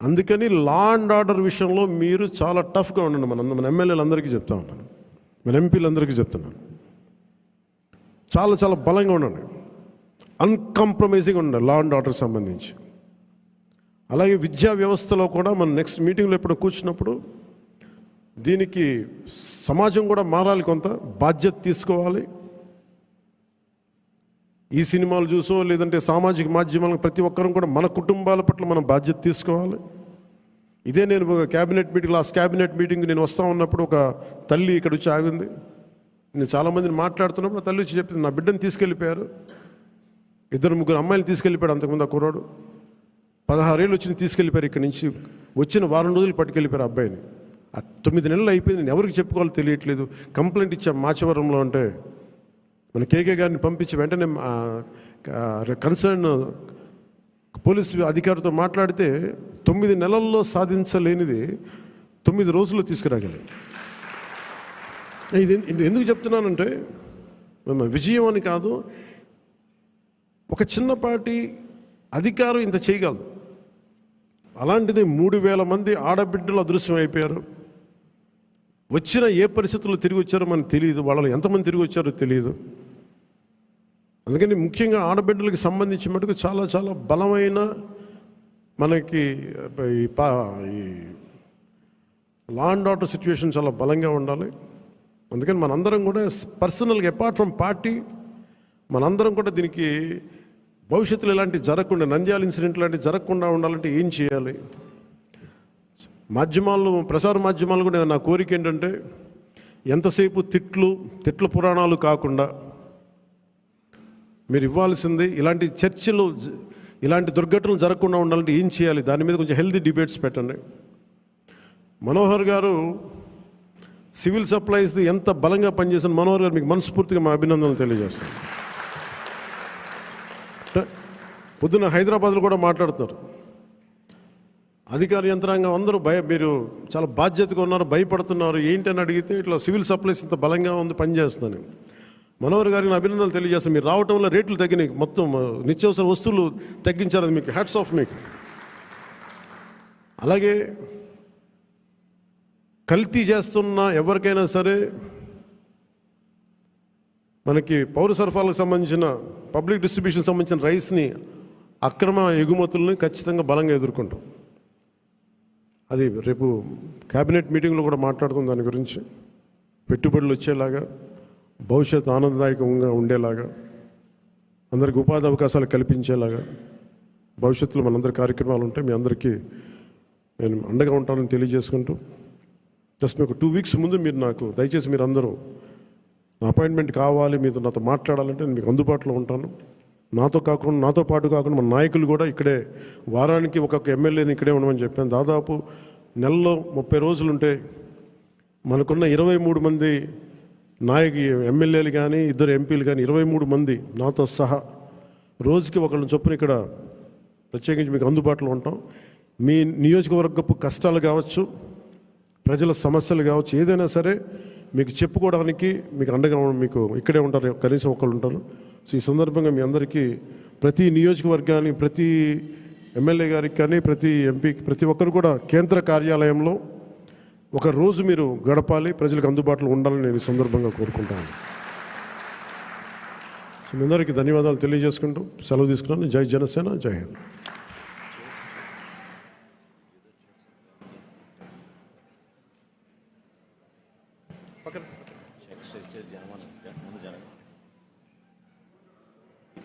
అందుకని లా అండ్ ఆర్డర్ విషయంలో మీరు చాలా టఫ్గా ఉండండి. మన ఎమ్మెల్యేలందరికీ చెప్తా ఉన్నాను, మన ఎంపీలందరికీ చెప్తున్నాను, చాలా చాలా బలంగా ఉండండి, అన్కాంప్రమైజింగ్ ఉండండి లా అండ్ ఆర్డర్ సంబంధించి. అలాగే విద్యా వ్యవస్థలో కూడా మనం నెక్స్ట్ మీటింగ్లో ఎప్పుడు కూర్చున్నప్పుడు దీనికి సమాజం కూడా మారాలి, కొంత బాధ్యత తీసుకోవాలి. ఈ సినిమాలు చూసో లేదంటే సామాజిక మాధ్యమాలకు ప్రతి ఒక్కరం కూడా మన కుటుంబాల పట్ల మనం బాధ్యత తీసుకోవాలి. ఇదే నేను cabinet meeting, last cabinet meeting నేను వస్తూ ఉన్నప్పుడు ఒక తల్లి ఇక్కడ వచ్చి ఆగింది. నేను చాలామందిని మాట్లాడుతున్నప్పుడు తల్లి వచ్చి చెప్పింది, నా బిడ్డను తీసుకెళ్ళిపోయారు, 2-3 అమ్మాయిలు తీసుకెళ్ళిపోయాడు. అంతకుముందు ఆ కుర్రాడు 16 ఏళ్ళు వచ్చి తీసుకెళ్ళిపోయారు. ఇక్కడి నుంచి వచ్చిన 1 వారం రోజులు పట్టుకెళ్ళిపోయారు అబ్బాయిని. 9 నెలలు అయిపోయింది, నేను ఎవరికి చెప్పుకోవాలో తెలియట్లేదు. కంప్లైంట్ ఇచ్చాం మాచవరంలో. అంటే మన కేకే గారిని పంపించి వెంటనే కన్సర్న్ పోలీసు అధికారితో మాట్లాడితే 9 నెలల్లో సాధించలేనిది 9 రోజుల్లో తీసుకురాగలిగాం. ఇది ఎందుకు చెప్తున్నానంటే, విజయం అని కాదు, ఒక చిన్నపాటి అధికారం ఇంత చేయగలదు. అలాంటిది 3000 మంది ఆడబిడ్డలు అదృశ్యం అయిపోయారు. వచ్చిన ఏ పరిస్థితుల్లో తిరిగి వచ్చారో మనకు తెలియదు, వాళ్ళలో ఎంతమంది తిరిగి వచ్చారో తెలియదు. అందుకని ముఖ్యంగా ఆడబిడ్డలకు సంబంధించి మటుకు చాలా చాలా బలమైన మనకి ఈ లా అండ్ ఆర్డర్ సిచ్యువేషన్ చాలా బలంగా ఉండాలి. అందుకని మనందరం కూడా పర్సనల్గా, అపార్ట్ ఫ్రమ్ పార్టీ, మనందరం కూడా దీనికి భవిష్యత్తులో ఇలాంటివి జరగకుండా, నంద్యాల ఇన్సిడెంట్ లాంటివి జరగకుండా ఉండాలంటే ఏం చేయాలి? మాధ్యమాల్లో, ప్రసార మాధ్యమాలు కూడా నా కోరిక ఏంటంటే ఎంతసేపు తిట్లు పురాణాలు కాకుండా మీరు ఇవ్వాల్సింది ఇలాంటి చర్చలు, ఇలాంటి దుర్ఘటనలు జరగకుండా ఉండాలంటే ఏం చేయాలి, దాని మీద కొంచెం హెల్తీ డిబేట్స్ పెట్టండి. మనోహర్ గారు సివిల్ సప్లైస్ ఎంత బలంగా పనిచేసిన మనోహర్ గారు మీకు మనస్ఫూర్తిగా మా అభినందనలు తెలియజేస్తాను. పొద్దున్న హైదరాబాద్లో కూడా మాట్లాడుతున్నారు, అధికార యంత్రాంగం అందరూ మీరు చాలా బాధ్యతగా ఉన్నారు, భయపడుతున్నారు, ఏంటని అడిగితే ఇట్లా సివిల్ సప్లైస్ ఇంత బలంగా ఉంది, పనిచేస్తాను. మనోహర్ గారికి అభినందనలు తెలియజేస్తాను. మీరు రావటం వల్ల రేట్లు తగ్గినాయి, మొత్తం నిత్యావసర వస్తువులు తగ్గించారు, అది మీకు హ్యాట్స్ ఆఫ్ మీకు. అలాగే కల్తీ చేస్తున్న ఎవరికైనా సరే మనకి పౌర సరఫరాలకు సంబంధించిన పబ్లిక్ డిస్ట్రిబ్యూషన్ సంబంధించిన రైస్ని అక్రమ ఎగుమతుల్ని ఖచ్చితంగా బలంగా ఎదుర్కొంటాం. అది రేపు క్యాబినెట్ మీటింగ్లో కూడా మాట్లాడుతాం దాని గురించి. పెట్టుబడులు వచ్చేలాగా, భవిష్యత్తు ఆనందదాయకంగా ఉండేలాగా, అందరికి ఉపాధి అవకాశాలు కల్పించేలాగా భవిష్యత్తులో మనందరి కార్యక్రమాలు ఉంటాయి. మీ అందరికీ నేను అండగా ఉంటానని తెలియజేసుకుంటూ, జస్ట్ మీకు 2 వీక్స్ ముందు మీరు నాకు దయచేసి మీరు అందరూ నా అపాయింట్మెంట్ కావాలి, మీతో నాతో మాట్లాడాలంటే నేను మీకు అందుబాటులో ఉంటాను. నాతో పాటు కాకుండా మన నాయకులు కూడా ఇక్కడే వారానికి ఒక్కొక్క ఎమ్మెల్యేని ఇక్కడే ఉండమని చెప్పాను. దాదాపు నెలలో 30 రోజులు ఉంటే మనకున్న 23 మంది ఎమ్మెల్యేలు కానీ 2 ఎంపీలు కానీ 23 మంది నాతో సహా రోజుకి ఒకళ్ళని చొప్పున ఇక్కడ ప్రత్యేకించి మీకు అందుబాటులో ఉంటాం. మీ నియోజకవర్గపు కష్టాలు కావచ్చు, ప్రజల సమస్యలు కావచ్చు, ఏదైనా సరే మీకు చెప్పుకోవడానికి మీకు అండగా మీకు ఇక్కడే ఉంటారు, కనీసం ఒకళ్ళు ఉంటారు. సో ఈ సందర్భంగా మీ అందరికీ ప్రతి నియోజకవర్గానికి, ప్రతి ఎమ్మెల్యే గారికి కానీ, ప్రతి ఎంపీకి, ప్రతి ఒక్కరు కూడా కేంద్ర కార్యాలయంలో ఒక రోజు మీరు గడపాలి, ప్రజలకు అందుబాటులో ఉండాలని నేను ఈ సందర్భంగా కోరుకుంటాను. సో మీ అందరికీ ధన్యవాదాలు తెలియజేసుకుంటూ సెలవు తీసుకున్నాను. జై జనసేన, జై హింద్.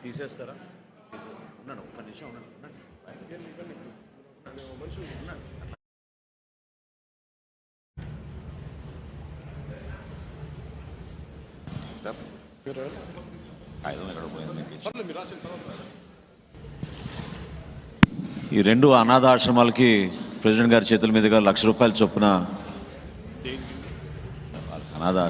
తీసేస్తారా? ఉన్నాను, ఒక్క నిమిషం ఉన్నాను. ఈ 2 అనాథ ఆశ్రమాలకి ప్రెసిడెంట్ గారి చేతుల మీదుగా ₹1,00,000 చొప్పున అనాథ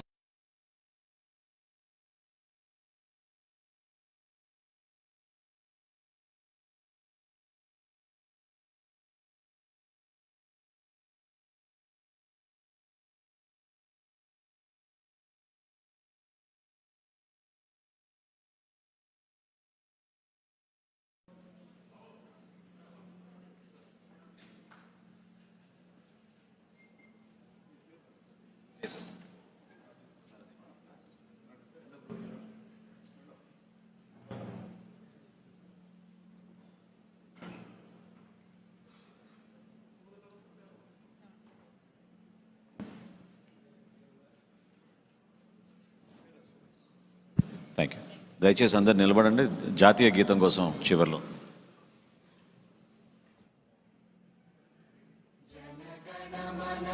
థ్యాంక్ యూ. దయచేసి అందరు నిలబడండి జాతీయ గీతం కోసం చివరిలో. జనగణమన